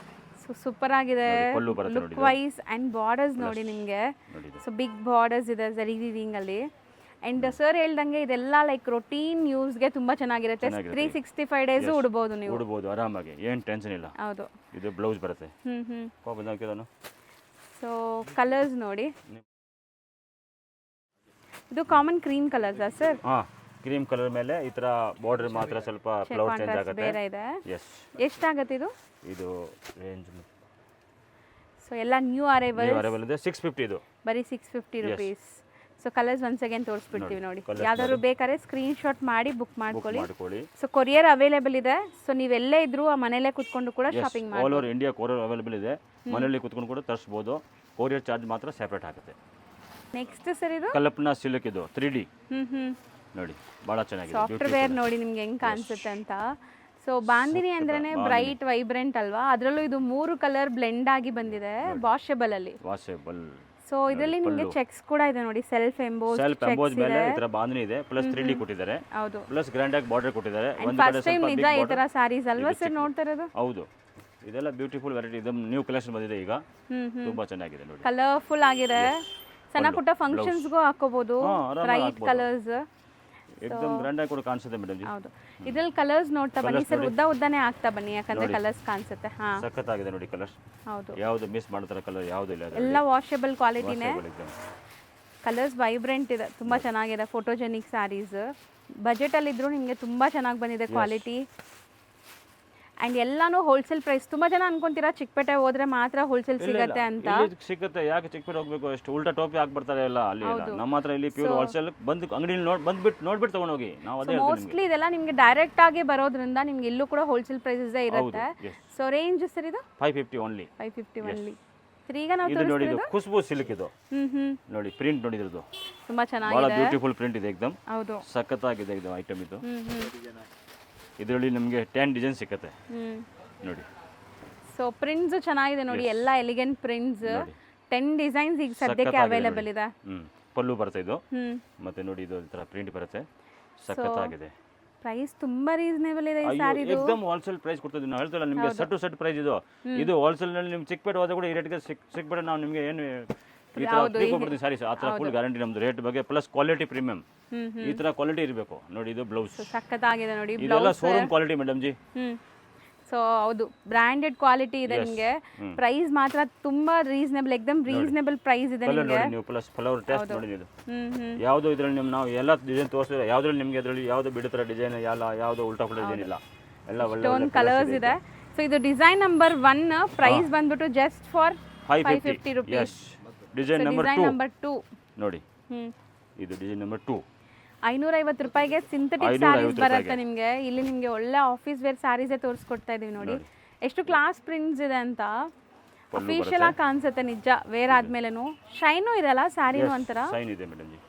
So super ಆಗಿದೆ ಲುಕ್ ವೈಸ್. ಅಂಡ್ ಬಾರ್ಡರ್ಸ್ ನೋಡಿ ನಿಮಗೆ, ಸೊ ಬಿಗ್ ಬಾರ್ಡರ್ಸ್ ಇದೆ ಜರಿ ವೀವಿಂಗ್ ಅಲ್ಲಿ. ಅಂಡ್ ಸರ್ ಹೇಳ್ದಂಗೆ ಇದೆಲ್ಲ ಲೈಕ್ ರೊಟೀನ್ ಯೂಸ್ಗೆ ತುಂಬಾ ಚೆನ್ನಾಗಿರುತ್ತೆ. 365 ಡೇಸ್ ಉಡಬಹುದು, ನೀವು
ಉಡಬಹುದು ಆರಾಮಾಗಿ, ಏನು ಟೆನ್ಷನ್ ಇಲ್ಲ.
ಹೌದು,
ಇದು ಬ್ಲೌಸ್ ಬರುತ್ತೆ.
ಸೊ ಕಲರ್ಸ್ ನೋಡಿ, ಇದು ಕಾಮನ್ ಕ್ರೀಮ್ ಕಲರ್ಸಾ ಸರ್?
ಹಾ, ಕ್ರೀಮ್ ಕಲರ್ ಮೇಲೆ ಈ ತರ ಬಾರ್ಡರ್ ಮಾತ್ರ ಸ್ವಲ್ಪ ಫ್ಲವರ್ ಚೇಂಜ್ ಆಗುತ್ತೆ.
ಬೇರೆ ಇದೆ.
ಎಸ್.
ಎಷ್ಟಾಗುತ್ತೆ ಇದು?
ಇದು ರೇಂಜ್
ಸೊ ಎಲ್ಲ ನ್ಯೂ ಅರೈವಲ್
ಇದೆ. 650 ಇದು,
ಬರೀ 650 rupees. So colours once again ತೋರಿಸ್ಬಿಡ್ತೀವಿ ನೋಡಿ. ಯಾವ್ದಾದ್ರು ಬೇಕಾದ್ರೆ ಸ್ಕ್ರೀನ್ ಶಾಟ್ ಮಾಡಿ ಬುಕ್ ಮಾಡ್ಕೊಳ್ಳಿ. ಸೊ ಕೊರಿಯರ್ ಅವೈಲೇಬಲ್ ಇದೆ. ಸೊ ನೀವೆಲ್ಲೇ ಇದ್ರು ಆ ಮನೆಯಲ್ಲೇ ಕುತ್ಕೊಂಡು ಕೂಡ ಶಾಪಿಂಗ್ ಮಾಡಿ.
All over India courier available ಇದೆ, ಮನೆಯಲ್ಲಿ ಕುತ್ಕೊಂಡು ಕೂಡ ತರಿಸಬಹುದು. ಕೊರಿಯರ್ ಚಾರ್ಜ್ ಮಾತ್ರ ಸೆಪರೇಟ್ ಆಗುತ್ತೆ.
ನೆಕ್ಸ್ಟ್ ಸರ್ ಇದು
ಕಲ್ಪನಾ ಸಿಲ್ಕ್, ಇದು 3D ನೋಡಿ, ಬಹಳ ಚೆನ್ನಾಗಿದೆ.
ಸಾಫ್ಟ್ವೇರ್ ನೋಡಿ ನಿಮ್ಗೆ ಹೆಂಗ್ ಕಾಣಿಸುತ್ತೆ ಅಂತ. ಸೊ ಬಾಂದಿನಿ ಅಂದ್ರೇನೆ ಬ್ರೈಟ್ ವೈಬ್ರೆಂಟ್ ಅಲ್ವಾ, ಅದರಲ್ಲೂ ಇದು 3 ಕಲರ್ ಬ್ಲೆಂಡ್ ಆಗಿ ಬಂದಿದೆ ವಾಷಬಲ್ ಅಲ್ಲಿ. ಸೊ ಇದರಲ್ಲಿ ನಿಮಗೆ ಚೆಕ್ಸ್ ಕೂಡ ಇದೆ ನೋಡಿ, ಸೆಲ್ಫ್ ಎಂಬೋಸ್
ಮೇಲೆ ಈ ತರ ಬಾಂದಿನಿ ಇದೆ, ಪ್ಲಸ್ 3D ಕೊಟ್ಟಿದ್ದಾರೆ.
ಹೌದು,
ಪ್ಲಸ್ ಗ್ರ್ಯಾಂಡ್ ಆಗಿ ಬಾರ್ಡರ್ ಕೊಟ್ಟಿದ್ದಾರೆ.
ಒಂದು ಕಡೆ ಫಸ್ಟ್ ಟೈಮ್ ನಿಜ ಈ ತರ ಸಾರೀಸ್ ಅಲ್ವಾ ಸರ್ ನೋಡ್ತಾ ಇರೋದು?
ಹೌದು, ಇದೆಲ್ಲ ಬ್ಯೂಟಿಫುಲ್ ವೆರೈಟಿ, ಇದು ನ್ಯೂ ಕಲೆಕ್ಷನ್ ಬಂದಿದೆ ಈಗ, ತುಂಬಾ ಚೆನ್ನಾಗಿದೆ ನೋಡಿ.
ಕಲರ್ಫುಲ್ ಆಗಿದೆ, ಸಣ್ಣ ಪುಟ್ಟ ಫಂಕ್ಷನ್ಸ್ಗೂ ಹಾಕೋಬಹುದು. ಬ್ರೈಟ್ ಕಲರ್ಸ್
एकदम ಗ್ರ್ಯಾಂಡ್ ಆಗಿ ಕೂಡ ಕಾಣಿಸುತ್ತೆ ಮೇಡಂ ಜಿ.
ಹೌದು, ಇದರಲ್ಲಿ ಕಲರ್ಸ್ ನೋಡ್ತಾ ಬನ್ನಿ ಸರ್, ಉದ್ದನೇ ಆಗ್ತಾ ಬನ್ನಿ, ಯಾಕಂದ್ರೆ ಕಲರ್ಸ್ ಕಾಣಿಸುತ್ತೆ. ಹಾ,
ಸಖತ್ತಾಗಿದೆ ನೋಡಿ ಕಲರ್ಸ್.
ಹೌದು,
ಯಾವುದು ಮಿಸ್ ಮಾಡ್ತಾರೆ ಕಲರ್ ಯಾವುದು ಇಲ್ಲ,
ಎಲ್ಲ ವಾಷಬಲ್ ಕ್ವಾಲಿಟಿನೇ. ಕಲರ್ಸ್ ವೈಬ್ರೆಂಟ್ ಇದೆ, ತುಂಬಾ ಚೆನ್ನಾಗಿದೆ. ಫೋಟೋಜೆನಿಕ್ ಸ್ಯಾರೀಸ್ ಬಜೆಟ್ ಅಲ್ಲಿ ಇದ್ರು ನಿಮಗೆ ತುಂಬಾ ಚೆನ್ನಾಗಿ ಬಂದಿದೆ ಕ್ವಾಲಿಟಿ. ಅಂಡ್ ಎಲ್ಲಾನು ಹೋಲ್ಸೇಲ್ ಪ್ರೈಸ್. ತುಂಬಾ ಜನ ಅನ್ಕೊಂತೀರಾ ಚಿಕ್ಕಪೇಟೆ ಹೋದ್ರೆ ಮಾತ್ರ ಹೋಲ್ಸೇಲ್ ಸಿಗುತ್ತೆ ಅಂತ.
ಸಿಗುತ್ತೆ, ಯಾಕೆ ಚಿಕ್ಕಪೇಟೆ ಹೋಗ್ಬೇಕು, ಎಷ್ಟು ಉಲ್ಟಾ ಟೋಪಿ ಹಾಕಿ ಬರ್ತಾರೆ ಎಲ್ಲ ಅಲ್ಲಿ. ನಮ್ಮ ಹತ್ರ ಇಲ್ಲಿ ಪ್ಯೂರ್ ಹೋಲ್ಸೇಲ್ ಬಂದು ಅಂಗಡಿಯಲ್ಲಿ ನೋಡ್ಬಿಟ್ಟು ತಗೊಂಡೋಗಿ ನಾವು ಅದೇ.
ಮೋಸ್ಟ್ಲಿ ಇದೆಲ್ಲ ನಿಮಗೆ ಡೈರೆಕ್ಟ್ ಆಗಿ ಬರೋದ್ರಿಂದ ನಿಮ್ಗೆ ಇಲ್ಲೂ ಕೂಡ ಹೋಲ್ಸೇಲ್ ಪ್ರೈಸಸ್ ಇರುತ್ತೆ. ಸೊ ರೇಂಜ್ ಸರ್ ಇದು
550 ಓನ್ಲಿ.
550 ಓನ್ಲಿ. ಈಗ ನಾವು
ಇದು ನೋಡಿ, ಇದು ಖುಷ್ಬು ಸಿಲ್ಕ್, ಇದು ನೋಡಿ ಪ್ರಿಂಟ್ ನೋಡಿ, ಇದ್ರದ್ದು
ತುಂಬಾ ಚೆನ್ನಾಗಿದೆ,
ಬಹಳ ಬ್ಯೂಟಿಫುಲ್ ಪ್ರಿಂಟ್ ಇದೆ, एकदम
ಹೌದು
ಸಖತ್ತಾಗಿದೆ ಇದು ಐಟಮ್. ಇದು ಇದರಲ್ಲಿ ನಮಗೆ 10 ಡಿಸೈನ್ ಸಿಗುತ್ತೆ ನೋಡಿ.
ಸೊ ಪ್ರಿಂಟ್ಸ್ ಚೆನ್ನಾಗಿದೆ ನೋಡಿ, ಎಲ್ಲ ಎಲಿಗೆಂಟ್ ಪ್ರಿಂಟ್ಸ್. 10 ಡಿಸೈನ್ಸ್ ಈಗ ಸದ್ಯಕ್ಕೆ ಅವೈಲೇಬಲ್ ಇದೆ.
ಪಲ್ಲು ಬರುತ್ತೆ ಇದು, ಮತ್ತೆ ನೋಡಿ ಇದು ಈ ತರ ಪ್ರಿಂಟ್ ಬರುತ್ತೆ, ಸಖತ್ತಾಗಿದೆ.
ಪ್ರೈಸ್ ತುಂಬಾ ರೀಸನೇಬಲ್ ಇದೆ ಈ ಸಾರಿ. ಇದು
एकदम ಹೋಲ್ಸೇಲ್ ಪ್ರೈಸ್ ಕೊಡ್ತಿದ್ದೀವಿ ನಾವು, ಹೇಳ್ತಿಲ್ಲ ನಿಮಗೆ ಸೆಟ್ ಟು ಸೆಟ್ ಪ್ರೈಸ್ ಇದು. ಇದು ಹೋಲ್ಸೇಲ್ ನಲ್ಲಿ ನಿಮ್ಗೆ ಚಿಕ್ಕಪೇಟೆ ಹೋದ್ರೆ ಕೂಡ ಈ ರೇಟ್ಗೆ ಸಿಕ್ಬಿಟ್ಟು ನಾವು ನಿಮಗೆ ಏನು ಈ ತರ ಕೊಡ್ತೀವಿ ಸಾರೀಸ್, ಆ ತರ ಫುಲ್ ಗ್ಯಾರಂಟಿ ನಮ್ದು ರೇಟ್ ಬಗ್ಗೆ. ಪ್ಲಸ್ ಕ್ವಾಲಿಟಿ ಪ್ರೀಮಿಯಂ, ಈ ತರ ಕ್ವಾಲಿಟಿ ಇರಬೇಕು ನೋಡಿ. ಇದು ಬ್ಲೌಸ್
ಸಖತ್ತಾಗಿದೆ ನೋಡಿ,
ಇದೆಲ್ಲ showroom quality madam G.
So ಹೌದು, ಬ್ರಾಂಡೆಡ್ ಕ್ವಾಲಿಟಿ ಇದೆ ನಿಮಗೆ. ಪ್ರೈಸ್ ಮಾತ್ರ ತುಂಬಾ ರೀಸನೇಬಲ್, एकदम ರೀಸನೇಬಲ್ ಪ್ರೈಸ್ ಇದೆ ನಿಮಗೆ.
ನೀವು ಪ್ಲಸ್ ಫ್ಲವರ್ ಟೆಸ್ಟ್ ನೋಡಿ, ಇದು ಯಾವುದು ಇದರಲ್ಲಿ ನಾವು ಎಲ್ಲ ಡಿಸೈನ್ ತೋರಿಸಿದ್ರೆ ಯಾವ್ದ್ರಲ್ಲಿ ನಿಮಗೆ ಅದರಲ್ಲಿ ಯಾವ್ದು ಬಿಡುತ್ತರ ಡಿಸೈನ್, ಯಾವ್ದು ಉಲ್ಟಾ ಫುಲ್ ಡಿಸೈನ್ ಇಲ್ಲ, ಎಲ್ಲ ಒಳ್ಳೆ
ಕಲರ್ಸ್ ಇದೆ. ಸೊ ಇದು ಡಿಸೈನ್ ನಂಬರ್ 1, ಪ್ರೈಸ್ ಬಂದ್ಬಿಟ್ಟು just for 550 rupees.
Design number 2
ನೋಡಿ,
ಇದು ಡಿಸೈನ್ ನಂಬರ್ 2.
550 ರೂಪಾಯಿಗೆ ಸಿಂಥೆಟಿಕ್ ಸ್ಯಾರೀಸ್ ಬರುತ್ತೆ ನಿಮಗೆ. ಇಲ್ಲಿ ನಿಮಗೆ ಒಳ್ಳೆ ಆಫೀಸ್ ವೇರ್ ಸ್ಯಾರೀಸೇ ತೋರಿಸ್ಕೊಡ್ತಾ ಇದೀವಿ ನೋಡಿ. ಎಷ್ಟು ಕ್ಲಾಸ್ ಪ್ರಿಂಟ್ಸ್ ಇದೆ ಅಂತ ಅಫಿಷಿಯಲ್ ಆಗಿ ಕಾಣಿಸುತ್ತೆ ನಿಜ ವೇರ್ ಆದ್ಮೇಲೆನು ಶೈನು ಇದೆಲ್ಲ ಸ್ಯಾರಿನೂ ಒಂಥರ
ಶೈನ್ ಇದೆ madam G.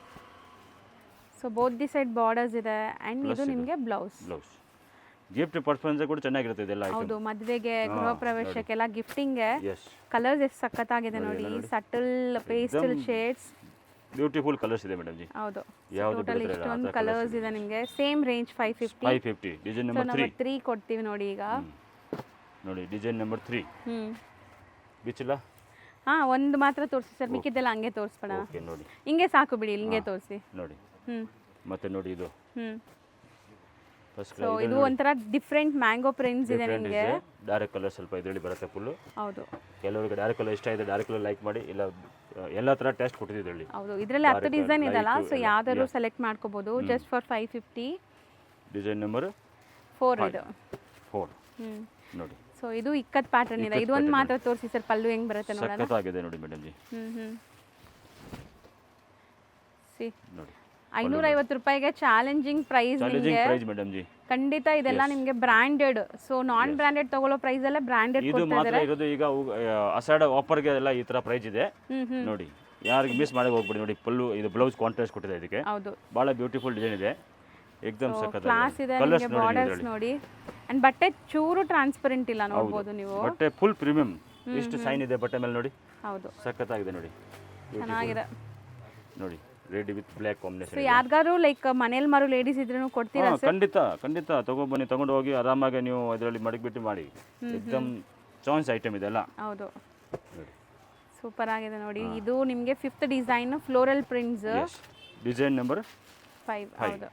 So both the side borders ಇದೆ ಅಂಡ್ ಇದು ನಿಮಗೆ ಬ್ಲೌಸ್.
ಗಿಫ್ಟ್ ಪರ್ಫಾರ್ಮೆನ್ಸ್ ಕೂಡ ಚೆನ್ನಾಗಿರುತ್ತೆ ಇದೆಲ್ಲ.
ಹೌದು, ಮದುವೆಗೆ ಗೃಹ ಪ್ರವೇಶಕ್ಕೆಲ್ಲ ಗಿಫ್ಟಿಂಗ್ಗೆ
ಎಸ್
ಕಲರ್ಸ್ ಎಷ್ಟು ಸಖತ್ತಾಗಿದೆ ನೋಡಿ. Subtle pastel shades,
beautiful colours ಇದೆ ಮೇಡಮ್ ಜಿ.
ಹೌದು,
ಯಾವುದು
ಟೋಟಲ್ ಇಷ್ಟೊಂದು ಕಲರ್ಸ್ ಇದೆ ನಿಮಗೆ. Same range 550.
Design
so
number 3
number 3 ಕೊಡ್ತೀವಿ ನೋಡಿ ಈಗ.
ನೋಡಿ ಡಿಸೈನ್ ನಂಬರ್ 3 ಬಿಚ್ಚಲ.
ಹಾ, ಒಂದು ಮಾತ್ರ ತೋರಿಸಿ ಸರ್, ಮಿಕ್ಕಿದ್ದೆಲ್ಲ ಹಂಗೆ ತೋರಿಸ್ಬೇಡ.
ಓಕೆ ನೋಡಿ,
ಹಿಂಗೆ ಸಾಕು ಬಿಡಿ, ಹಿಂಗೆ ತೋರಿಸಿ.
ನೋಡಿ ಮತ್ತೆ ನೋಡಿ ಇದು ಫಸ್ಟ್
ಸೊ ಇದು ಒಂಥರ ಡಿಫ್ರೆಂಟ್ ಮ್ಯಾಂಗೋ ಪ್ರಿಂಟ್ಸ್ ಇದೆ ನಿಮಗೆ.
ಡೈರೆಕ್ಟ್ ಕಲರ್ ಸ್ವಲ್ಪ ಇದರಲ್ಲಿ ಬರುತ್ತೆ ಫುಲ್.
ಹೌದು,
ಕೆಲವರಿಗೆ ಡೈರೆಕ್ಟ್ ಕಲರ್ ಇಷ್ಟ ಇದೆ, ಡೈರೆಕ್ಟ್ ಕಲರ್ ಲೈಕ್ ಮಾಡಿ. ಇಲ್ಲ ಎಲ್ಲ ತರ ಟೆಸ್ಟ್ ಕೊಟ್ಟಿದ್ದೀವಿ ಇದರಲ್ಲಿ.
ಹೌದು, ಇದರಲ್ಲಿ 10 ಡಿಸೈನ್ ಇದೆಲ್ಲ. ಸೊ ಯಾವ್ದಾದ್ರು ಸೆಲೆಕ್ಟ್ ಮಾಡ್ಕೋಬಹುದು ಜಸ್ಟ್ ಫಾರ್ 550.
ಡಿಸೈನ್ ನಂಬರ್
4 ಇದು
4 ನೋಡಿ.
ಸೊ ಇದು ಇಕ್ಕತ್ ಪ್ಯಾಟರ್ನ್ ಇದೆ. ಇದು ಒಂದು ಮಾತ್ರ ತೋರಿಸಿ ಸರ್, ಪಲ್ಲು ಹೆಂಗ್ ಬರುತ್ತೆ ನೋಡೋಣ.
ಸಖತ್ತಾಗಿದೆ ನೋಡಿ ಮೇಡಮ್ ಜಿ.
ಸಿ
ನೋಡಿ
550 ರೂಪಾಯಿಗೆ ಚಾಲೆಂಜಿಂಗ್ ಪ್ರೈಸ್ ನಿಮಗೆ.
ಮೇಡಮ್ ಜಿ
ಖಂಡಿತ ಇದೆಲ್ಲ ನಿಮಗೆ ಬ್ರಾಂಡೆಡ್. ಸೊ ನಾನ್ ಬ್ರಾಂಡೆಡ್ ತಗೊಳ್ಳೋ ಪ್ರೈಸ್ ಎಲ್ಲ ಬ್ರಾಂಡೆಡ್
ಇದು ಮಾತ್ರ ಇರೋದು. ಈಗ ಅಸಾಡ ಆಫರ್ಗೆ ಎಲ್ಲ ಈ ತರ ಪ್ರೈಸ್ ಇದೆ ನೋಡಿ. ಯಾರಿಗೆ ಮಿಸ್ ಮಾಡಿ ಹೋಗ್ಬಿಡಿ ನೋಡಿ. ಪಲ್ಲು ಇದು ಬ್ಲೌಸ್ ಕಾಂಟ್ರಾಸ್ಟ್ ಕೊಟ್ಟಿದೆ ಇದಕ್ಕೆ.
ಹೌದು,
ಬಹಳ ಬ್ಯೂಟಿಫುಲ್ ಡಿಸೈನ್ ಇದೆ, ಎಕ್ದಮ್ ಸಖತ್
ಕ್ಲಾಸ್ ಇದೆ. ನಿಮಗೆ ಬಾರ್ಡರ್ಸ್ ನೋಡಿ ಅಂಡ್ ಬಟ್ಟೆ ಚೂರು ಟ್ರಾನ್ಸ್ಪರೆಂಟ್ ಇಲ್ಲ, ನೋಡಬಹುದು ನೀವು.
ಬಟ್ಟೆ ಫುಲ್ ಪ್ರೀಮಿಯಂ. ಎಷ್ಟು ಶೈನ್ ಇದೆ ಬಟ್ಟೆ ಮೇಲೆ ನೋಡಿ.
ಹೌದು,
ಸಖತ್ತಾಗಿದೆ ನೋಡಿ,
ಚೆನ್ನಾಗಿದೆ
ನೋಡಿ. Red with black combination.
So ಯಾರಿಗಾರು ಲೈಕ್ ಮನೇಲಿ ಮಾರು ಲೇಡೀಸ್ ಇದ್ರೂ ಕೊಡ್ತೀರಾ ಸರ್?
ಖಂಡಿತ ತಗೊಂಡ್ಬನ್ನಿ, ತಗೊಂಡು ಹೋಗಿ ಆರಾಮಾಗಿ ನೀವು ಇದರಲ್ಲಿ ಮಡಗಿಬಿಟ್ಟು ಮಾಡಿ. ಎಕ್ದಮ್ ಚಾಯ್ಸ್ ಐಟಮ್ ಇದೆಲ್ಲ.
ಹೌದು,
ನೋಡಿ
ಸೂಪರ್ ಆಗಿದೆ ನೋಡಿ. ಇದು ನಿಮಗೆ 5th design floral prints.
Design number
5. ಹೌದು,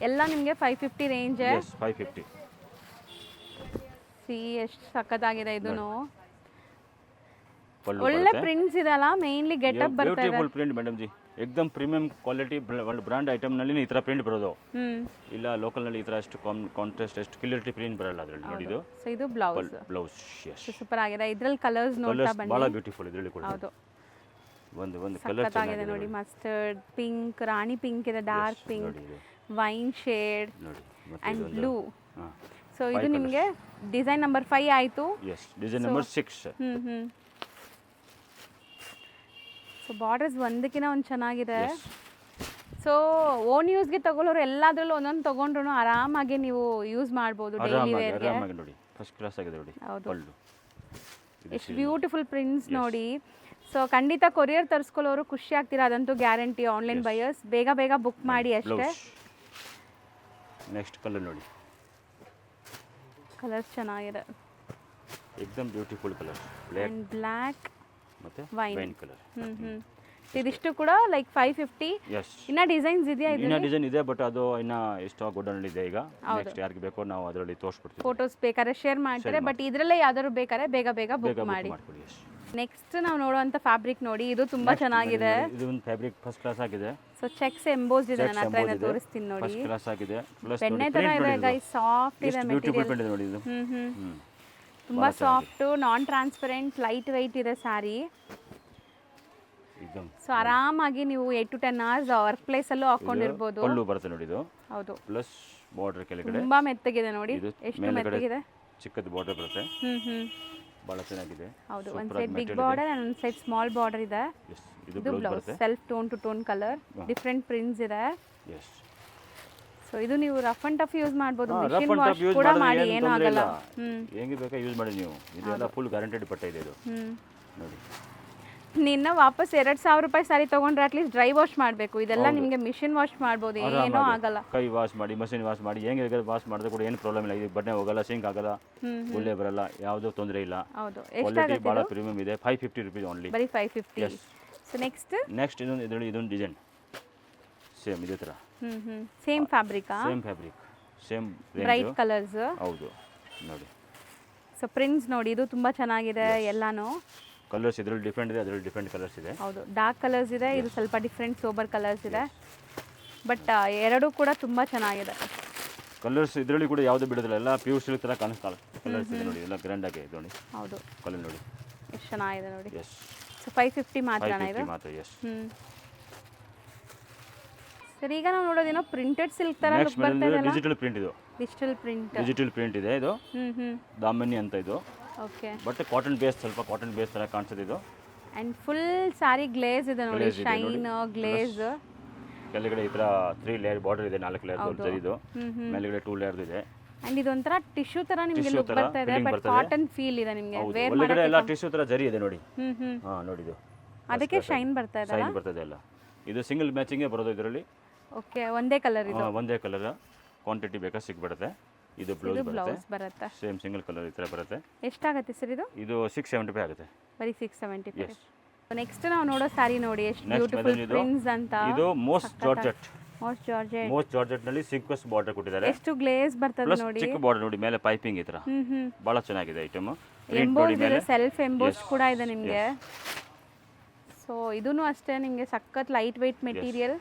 ಎಲ್ಲ ನಿಮಗೆ 550 ರೇಂಜ್.
550.
ಸಿ ಎಷ್ಟು ಸಖತ್ತಾಗಿದೆ ಇದೂನು.
ಪಲ್ಲು
ಒಳ್ಳೆ ಪ್ರಿಂಟ್ಸ್ ಇದೆಲ್ಲ, ಮೇನ್ಲಿ ಗೆಟಪ್ ಬರ್ತಾ ಇದೆ.
Beautiful print madam ji. ಎಕ್ದಮ್ ಪ್ರೀಮಿಯಂ ಕ್ವಾಲಿಟಿ ಬ್ರಾಂಡ್ ಐಟಮ್ ನಲ್ಲಿ ಈ ತರ ಪ್ರಿಂಟ್ ಬರೋದು. ಇಲ್ಲ ಲೋಕಲ್ ನಲ್ಲಿ ಈ ತರ ಅಷ್ಟು ಕಾಂಟ್ರಾಸ್ಟ್ ಅಷ್ಟು ಕ್ಲಿಯರಿಟಿ ಪ್ರಿಂಟ್ ಬರಲ್ಲ ಅದರಲ್ಲಿ ನೋಡಿ. ಇದು
ಸೊ ಇದು ಬ್ಲೌಸ್.
ಎಸ್
ಸೂಪರ್ ಆಗಿದೆ. ಇದರಲ್ಲಿ ಕಲರ್ಸ್ ನೋಡ್ತಾ ಬನ್ನಿ.
ಬಹಳ ಬ್ಯೂಟಿಫುಲ್ ಇದರಲ್ಲಿ ಕೂಡ.
ಹೌದು,
ಒಂದು ಕಲರ್
ಚೆನ್ನಾಗಿದೆ ನೋಡಿ. ಮಸ್ಟರ್ಡ್ ಪಿಂಕ್, ರಾಣಿ ಪಿಂಕ್ ಇದೆ, dark pink, wine shade and blue. So ಇದು ನಿಮಗೆ ಡಿಸೈನ್ ನಂಬರ್ 5 ಆಯ್ತು.
Yes, design number 6.
So borders ಒಂದಕ್ಕಿಂತ ಒಂದು ಚೆನ್ನಾಗಿದೆ. ಸೊ ಓನ್ ಯೂಸ್ಗೆ ತಗೊಳ್ಳೋರು ಎಲ್ಲಾದ್ರಲ್ಲೂ ಒಂದೊಂದು ತಗೊಂಡ್ರು ಆರಾಮಾಗಿ ನೀವು ಯೂಸ್ ಮಾಡ್ಬೋದು ಡೈಲಿ ವೇರ್ಗೆ.
ನೋಡಿ ಫಸ್ಟ್ ಕ್ಲಾಸ್ ಆಗಿದೆ ನೋಡಿ.
ಹೌದು, ಎಷ್ಟು ಬ್ಯೂಟಿಫುಲ್ ಪ್ರಿಂಟ್ಸ್ ನೋಡಿ. ಸೊ ಖಂಡಿತ ಕೊರಿಯರ್ ತರಿಸ್ಕೊಳ್ಳೋರು ಖುಷಿ ಆಗ್ತೀರಾ, ಅದಂತೂ ಗ್ಯಾರಂಟಿ. ಆನ್ಲೈನ್ ಬಯರ್ಸ್ ಬೇಗ ಬುಕ್ ಮಾಡಿ ಅಷ್ಟೇ.
ನೆಕ್ಸ್ಟ್ ಕಲರ್ ನೋಡಿ.
ಕಲರ್ಸ್ ಚೆನ್ನಾಗಿದೆ,
ಎಕ್ದಮ್ ಬ್ಯೂಟಿಫುಲ್ ಕಲರ್. ಬ್ಲ್ಯಾಕ್ ಮತ್ತೆ ವೈನ್ ಕಲರ್.
ಇದಿಷ್ಟು ಕೂಡ ಲೈಕ್ 550. ಇನ್ನ ಡಿಸೈನ್ಸ್ ಇದೆಯಾ?
ಇನ್ನ ಡಿಸೈನ್ ಇದೆ, ಬಟ್ ಅದು ಇನ್ನ ಎಷ್ಟು ಗೋಡನ್ ಇದೆ. ಈಗ ನೆಕ್ಸ್ಟ್ ಯಾರಿಗೆ ಬೇಕೋ ನಾವು ಅದರಲ್ಲಿ ತೋರಿಸ್ಬಿಡ್ತೀವಿ.
ಫೋಟೋಸ್ ಬೇಕಾದ್ರೆ ಶೇರ್ ಮಾಡ್ತಾರೆ, ಬಟ್ ಇದರಲ್ಲೇ ಯಾವ್ದಾದ್ರು ಬೇಕಾದ್ರೆ ಬೇಗ ಬುಕ್ ಮಾಡಿ. ನೆಕ್ಸ್ಟ್ ನಾವು ನೋಡುವಂತ ಫ್ಯಾಬ್ರಿಕ್ ನೋಡಿ, ಇದು ತುಂಬಾ ಚೆನ್ನಾಗಿದೆ.
ಇದು ಒಂದು ಫ್ಯಾಬ್ರಿಕ್ ಫಸ್ಟ್ ಕ್ಲಾಸ್ ಆಗಿದೆ.
ಸೊ ಚೆಕ್ಸ್ ಎಂಬೋಸ್ ಇದೆ, ನನ್ನ ಹತ್ರ ತೋರಿಸ್ತೀನಿ ನೋಡಿ.
ಫಸ್ಟ್ ಕ್ಲಾಸ್ ಆಗಿದೆ. ಪ್ಲಸ್
ಬೆಣ್ಣೆ ತರ ಇದೆ ಗೈಸ್, ಸಾಫ್ಟ್ ಇದೆ
ಬ್ಯೂಟಿಫುಲ್ ಪ್ರಿಂಟ್ ಇದೆ ನೋಡಿ. ಇದು
ತುಂಬಾ soft, non transparent, light weight ಇದೆ ಸ್ಯಾರಿ. ಸೊ ಆರಾಮಾಗಿ ನೀವು 8 to 10 hours ವರ್ಕ್ ಪ್ಲೇಸ್ ಅಲ್ಲೂ ಹಾಕೊಂಡಿರಬಹುದು.
ಪಲ್ಲು ಬರುತ್ತೆ ನೋಡಿ ಇದು.
ಹೌದು,
ಪ್ಲಸ್ ಬಾರ್ಡರ್ ಕೆಳಗಡೆ
ತುಂಬಾ ಮೆತ್ತಗಿದೆ ನೋಡಿ. ಎಷ್ಟು ಮೆತ್ತಗಿದೆ.
ಚಿಕ್ಕದ ಬಾರ್ಡರ್ ಬರುತ್ತೆ. ಬಹಳ ಚೆನ್ನಾಗಿದೆ.
ಹೌದು, ಒಂದು ಸೈಡ್ ಬಿಗ್ ಬಾರ್ಡರ್ ಅಂಡ್ ಒಂದು ಸೈಡ್ ಸ್ಮಾಲ್ ಬಾರ್ಡರ್ ಇದೆ. ಇದು blouse, self tone to tone colour, different prints ಇದೆ. ಸೊ ಇದು ನೀವು ರಫ್ ಅಂಡ್ ಟಫ್ ಯೂಸ್ ಮಾಡಬಹುದು. ಮಿಷಿನ್ ವಾಶ್ ಕೂಡ ಮಾಡಿ, ಏನೂ ಆಗಲ್ಲ.
ಹೆಂಗೆ ಬೇಕಾ ಯೂಸ್ ಮಾಡಿ ನೀವು. ಇದೆಲ್ಲ ಫುಲ್ ಗ್ಯಾರಂಟೆಡ್ ಬಟ್ಟೆ ಇದೆ ಇದು ನೋಡಿ.
ನಿನ್ನ ವಾಪಸ್ 2000 ರೂಪಾಯಿ ಸಾರಿ ತಗೊಂಡ್ರೆ ಅಟ್ಲೀಸ್ಟ್ ಡ್ರೈ ವಾಶ್ ಮಾಡಬೇಕು. ಇದೆಲ್ಲ ನಿಮಗೆ ಮಿಷಿನ್ ವಾಶ್ ಮಾಡ್ಬೋದು, ಏನೂ ಆಗಲ್ಲ.
ಕೈ ವಾಶ್ ಮಾಡಿ, ಮಷಿನ್ ವಾಶ್ ಮಾಡಿ, ಹೆಂಗೆ ವಾಶ್ ಮಾಡಿದ್ರೆ ಕೂಡ ಏನು ಪ್ರಾಬ್ಲಮ್ ಇಲ್ಲ. ಇದು ಬಟ್ಟೆ ಹೋಗಲ್ಲ, ಸಿಂಕ್ ಆಗಲ್ಲ, ಒಳ್ಳೆ ಬರಲ್ಲ, ಯಾವುದೋ ತೊಂದರೆ ಇಲ್ಲ.
ಹೌದು,
ಕ್ವಾಲಿಟಿ ಬಹಳ ಪ್ರೀಮಿಯಂ ಇದೆ. 550 ರೂಪೀಸ್ ಓನ್ಲಿ,
ಬರೀ 550. ಸೊ ನೆಕ್ಸ್ಟ್
ಇದೊಂದು ಡಿಸೈನ್ ಸೇಮ್ ಇದೇ ತರ.
ಸೇಮ್ ಫ್ಯಾಬ್ರಿಕಾ?
Same fabric, same
bright colours.
ಹೌದು ನೋಡಿ.
ಸೊ ಪ್ರಿಂಟ್ಸ್ ನೋಡಿ, ಇದು ತುಂಬಾ ಚೆನ್ನಾಗಿದೆ. ಎಲ್ಲಾನು
ಕಲರ್ಸ್ ಇದರಲ್ಲಿ ಡಿಫರೆಂಟ್ ಇದೆ, ಅದರಲ್ಲಿ ಡಿಫರೆಂಟ್ ಕಲರ್ಸ್ ಇದೆ.
ಹೌದು, ಡಾರ್ಕ್ ಕಲರ್ಸ್ ಇದೆ, ಇದು ಸ್ವಲ್ಪ ಡಿಫರೆಂಟ್ ಸೋಬರ್ ಕಲರ್ಸ್ ಇದೆ. ಬಟ್ ಎರಡೂ ಕೂಡ ತುಂಬಾ ಚೆನ್ನಾಗಿದೆ.
ಕಲರ್ಸ್ ಇದರಲ್ಲಿ ಕೂಡ ಯಾವುದು ಬಿಡೋದಿಲ್ಲ, ಎಲ್ಲ ಪ್ಯೂರ್ ಸಿಲ್ಕ್ ತರ ಕಾಣಿಸ್ತಾಳೆ. ಕಲರ್ಸ್ ಇದೆ ನೋಡಿ, ಎಲ್ಲ ಗ್ರ್ಯಾಂಡ್ ಆಗಿ ಇದೆ ನೋಡಿ.
ಹೌದು,
ಕಲರ್ ನೋಡಿ
ಎಷ್ಟು ಚೆನ್ನಾಗಿದೆ ನೋಡಿ.
ಎಸ್,
ಸೊ 550 ಮಾತ್ರ ಇದು.
ಎಸ್.
ಸರ್ ಈಗ ನಾವು ನೋಡೋದೇನೋ ಪ್ರಿಂಟೆಡ್ ಸಿಲ್ಕ್ ತರ ಲುಕ್ ಬರ್ತಾ ಇದೆ.
ಡಿಜಿಟಲ್ ಪ್ರಿಂಟ್ ಇದು.
Digital print.
ಡಿಜಿಟಲ್ ಪ್ರಿಂಟ್ ಇದೆ ಇದು. ದಾಮಿನಿ ಅಂತ ಇದು.
ಓಕೆ.
ಬಟ್ ಕಾಟನ್ ಬೇಸ್, ಸ್ವಲ್ಪ ಕಾಟನ್ ಬೇಸ್ ತರ ಕಾಣಿಸುತ್ತೆ ಇದು.
ಅಂಡ್ ಫುಲ್ ಸಾರಿ ಗ್ಲೇಸ್ ಇದೆ ನೋಡಿ, ಶೈನ್ ಗ್ಲೇಸ್.
ಕೆಳಗಡೆ ಈ ತರ 3 ಲೇಯರ್ ಬಾರ್ಡರ್ ಇದೆ, 4 ಲೇಯರ್ ದೊಡ್ಡದು ಇದು. ಮೇಲ್ಗಡೆ 2 ಲೇಯರ್ ಇದೆ.
ಅಂಡ್ ಇದೊಂಥರ ಟಿಶ್ಯೂ ತರ ನಿಮಗೆ ಲುಕ್ ಬರ್ತಾ ಇದೆ, ಬಟ್ ಕಾಟನ್ ಫೀಲ್ ಇದೆ ನಿಮಗೆ. ವೇರ್
ಒಳಗಡೆ ಎಲ್ಲ ಟಿಶ್ಯೂ ತರ ಜರಿ ಇದೆ ನೋಡಿ. ಹಾ ನೋಡಿ ಇದು.
ಅದಕ್ಕೆ ಶೈನ್ ಬರ್ತಾ ಇದೆ.
ಶೈನ್ ಬರ್ತದೆ ಎಲ್ಲ. ಇದು ಸಿಂಗಲ್ ಮ್ಯಾಚಿಂಗ್ ಬರೋದು ಇದರಲ್ಲಿ.
ಓಕೆ, ಒಂದೇ ಕಲರ್ ಇದು.
ಒಂದೇ ಕಲರ್. ಕ್ವಾಂಟಿಟಿ ಬೇಕಾ ಸಿಗ್ಬಿಡುತ್ತೆ. ಇದು ಬ್ಲೌಸ್ ಬರುತ್ತೆ. ಸೇಮ್ ಸಿಂಗಲ್ ಕಲರ್ ಈ ತರ ಬರುತ್ತೆ.
ಎಷ್ಟಾಗುತ್ತೆ ಸರ್ ಇದು?
ಇದು 675 ಆಗುತ್ತೆ.
ಬರೀ 675. ನೆಕ್ಸ್ಟ್ ನಾವು ನೋಡೋ ಸಾರಿ ನೋಡಿ, ಎಷ್ಟು ಬ್ಯೂಟಿಫುಲ್ ಪ್ರಿಂಟ್ಸ್ ಅಂತ.
ಇದು ಮೋಸ್ಟ್ ಜಾರ್ಜೆಟ್.
ಮೋಸ್ಟ್
ಜಾರ್ಜೆಟ್ ನಲ್ಲಿ ಸೀಕ್ವೆನ್ಸ್ ಬಾರ್ಡರ್ ಕೊಟ್ಟಿದ್ದಾರೆ.
ಎಷ್ಟು ಗ್ಲೇಸ್ ಬರ್ತದೆ ನೋಡಿ.
ಚಿಕ್ಕ ಬಾರ್ಡರ್ ನೋಡಿ, ಮೇಲೆ ಪೈಪಿಂಗ್ ಈ ತರ. ಬಹಳ ಚೆನ್ನಾಗಿದೆ ಐಟಮ್.
ಎಂಬೋಸ್ ಇದೆ, ಸೆಲ್ಫ್ ಎಂಬೋಸ್ ಕೂಡ ಇದೆ ನಿಮಗೆ. ಸೊ ಇದೂನು ಅಷ್ಟೇ ನಿಮಗೆ ಸಖತ್ ಲೈಟ್ weight ಮೆಟೀರಿಯಲ್.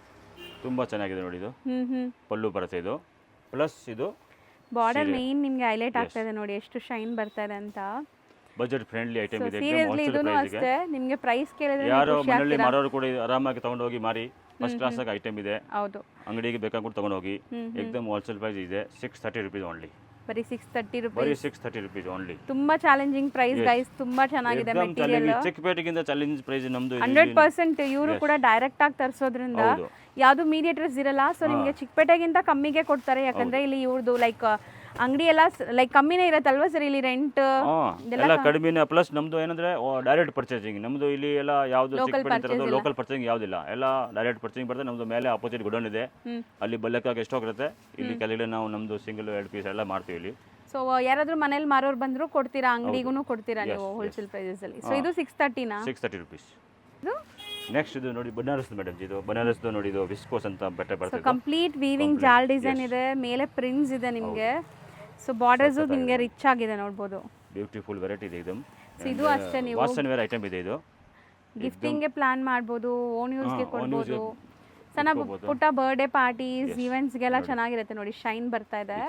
ತುಂಬಾ ಚೆನ್ನಾಗಿದೆ ನೋಡಿ ಇದು. ಪಲ್ಲು ಬರುತ್ತೆ ಇದು. ಪ್ಲಸ್ ಇದು
ಬಾರ್ಡರ್ ಮೇನ್ ನಿಮಗೆ ಹೈಲೈಟ್ ಆಗ್ತಾ ಇದೆ ನೋಡಿ, ಎಷ್ಟು ಶೈನ್ ಬರ್ತಾ ಇದೆ ಅಂತ.
ಬಜೆಟ್ ಫ್ರೆಂಡ್ಲಿ ಐಟಮ್ ಇದೆ.
ಸೀರಿಯಸ್ಲಿ ಇದೂನು ಅಷ್ಟೇ ನಿಮಗೆ ಪ್ರೈಸ್ ಕೇಳಿದ್ರೆ
ಯಾರು ಮನೆಯಲ್ಲಿ ಮಾರೋರು ಕೂಡ ಆರಾಮಾಗಿ ತಗೊಂಡು ಹೋಗಿ ಮಾರಿ. ಫಸ್ಟ್ ಕ್ಲಾಸ್ ಆಗಿ ಐಟಮ್ ಇದೆ.
ಹೌದು,
ಅಂಗಡಿಗೆ ಬೇಕಾಗ್ಬಿಟ್ಟು ತಗೊಂಡು ಹೋಗಿ. ಏಕದಮ್ ಹೋಲ್ಸೇಲ್ ಪ್ರೈಸ್ ಇದೆ. 630 rupees ಓನ್ಲಿ.
ಬರೀ 630 ರೂಪೀಸ್.
ಬರೀ 630 rupees ಓನ್ಲಿ.
ತುಂಬಾ ಚಾಲೆಂಜಿಂಗ್ ಪ್ರೈಸ್ ಗೈಸ್, ತುಂಬಾ ಚೆನ್ನಾಗಿದೆ ಮೆಟೀರಿಯಲ್.
ಚಿಕ್ಕಪೇಟೆಗಿಂತ ಚಾಲೆಂಜ್ ಪ್ರೈಸ್ ನಮ್ದು
100%. ಇವರು ಕೂಡ ಡೈರೆಕ್ಟ್ ಆಗಿ ತರಿಸೋದ್ರಿಂದ ಯಾವುದು ಮೀಡಿಯೇಟರ್ಸ್ ಇರಲ್ಲ. ಸೊ ನಿಮಗೆ ಚಿಕ್ಕಪೇಟೆಗಿಂತ ಕಮ್ಮಿಗೆ ಕೊಡ್ತಾರೆ, ಯಾಕಂದ್ರೆ ಇಲ್ಲಿ ಇವ್ರದ್ದು ಲೈಕ್ ಅಂಗಡಿ ಎಲ್ಲ ಲೈಕ್ ಕಮ್ಮಿನೇ ಇರತ್ತಲ್ವಾ ಸರ್, ಇಲ್ಲಿ ರೆಂಟ್
ಎಲ್ಲ ಕಡಿಮೆನೇ. ಪ್ಲಸ್ ನಮ್ದು ಏನಂದ್ರೆ ಡೈರೆಕ್ಟ್ ಪರ್ಚೇಸಿಂಗ್. ನಮ್ದು ಇಲ್ಲಿ ಎಲ್ಲ ಯಾವ್ದು ಲೋಕಲ್ ಪರ್ಚೇಸಿಂಗ್ ಯಾವ್ದಿಲ್ಲ, ಎಲ್ಲ ಡೈರೆಕ್ಟ್ ಪರ್ಚೇಸಿಂಗ್ ಬರ್ತದೆ. ನಮ್ದು ಮೇಲೆ ಅಪೋಸಿಟ್ ಗುಡೌನ್ ಇದೆ, ಅಲ್ಲಿ ಬಲ್ಲಕ್ಕಾಗಿ ಎಷ್ಟು ಹೋಗುತ್ತೆ. ಇಲ್ಲಿ ಕೆಳಗಡೆ ನಾವು ನಮ್ದು ಸಿಂಗಲ್ 2 ಪೀಸ್ ಎಲ್ಲ ಮಾಡ್ತೀವಿ ಇಲ್ಲಿ.
ಸೊ ಯಾರಾದ್ರೂ ಮನೇಲಿ ಮಾರೋರು ಬಂದ್ರು ಕೊಡ್ತೀರಾ, ಅಂಗಡಿಗೂ ಕೊಡ್ತೀರಾ ನೀವು ಹೋಲ್ಸೇಲ್ ಪ್ರೈಸಸ್ ಅಲ್ಲಿ. ಸೊ ಇದು 630
630 rupees. ನೆಕ್ಸ್ಟ್ ಇದು ನೋಡಿ ಬನಾರಸ್ ಮೇಡಮ್, ಇದು ಬನಾರಸ್ ನೋಡಿ, ಇದು ವಿಸ್ಕೋಸ್ ಅಂತ ಬಟ್ಟೆ ಬರ್ತದೆ.
ಕಂಪ್ಲೀಟ್ ವೀವಿಂಗ್ ಜಾಲ್ ಡಿಸೈನ್ ಇದೆ, ಮೇಲೆ ಪ್ರಿಂಟ್ಸ್ ಇದೆ ನಿಮಗೆ. ಸೊ ಬಾರ್ಡರ್ಸ್ ನಿಮಗೆ ರಿಚ್ ಆಗಿದೆ ನೋಡಬಹುದು.
ಬ್ಯೂಟಿಫುಲ್ ವೆರೈಟಿ ಇದೆ ಇದು.
ಇದು ಅಷ್ಟೇ ನೀವು
ವಾಸನ್ ವೇರ್ ಐಟಮ್ ಇದೆ ಇದು.
ಗಿಫ್ಟಿಂಗ್ ಗೆ ಪ್ಲಾನ್ ಮಾಡಬಹುದು, ಓನ್ ಯೂಸ್ ಗೆ ಕೊಡಬಹುದು. ಸಣ್ಣ ಪುಟ್ಟ ಬರ್ತ್ಡೇ ಪಾರ್ಟೀಸ್, ಈವೆಂಟ್ಸ್ ಗೆಲ್ಲ ಚೆನ್ನಾಗಿರುತ್ತೆ ನೋಡಿ, ಶೈನ್ ಬರ್ತಾ ಇದೆ.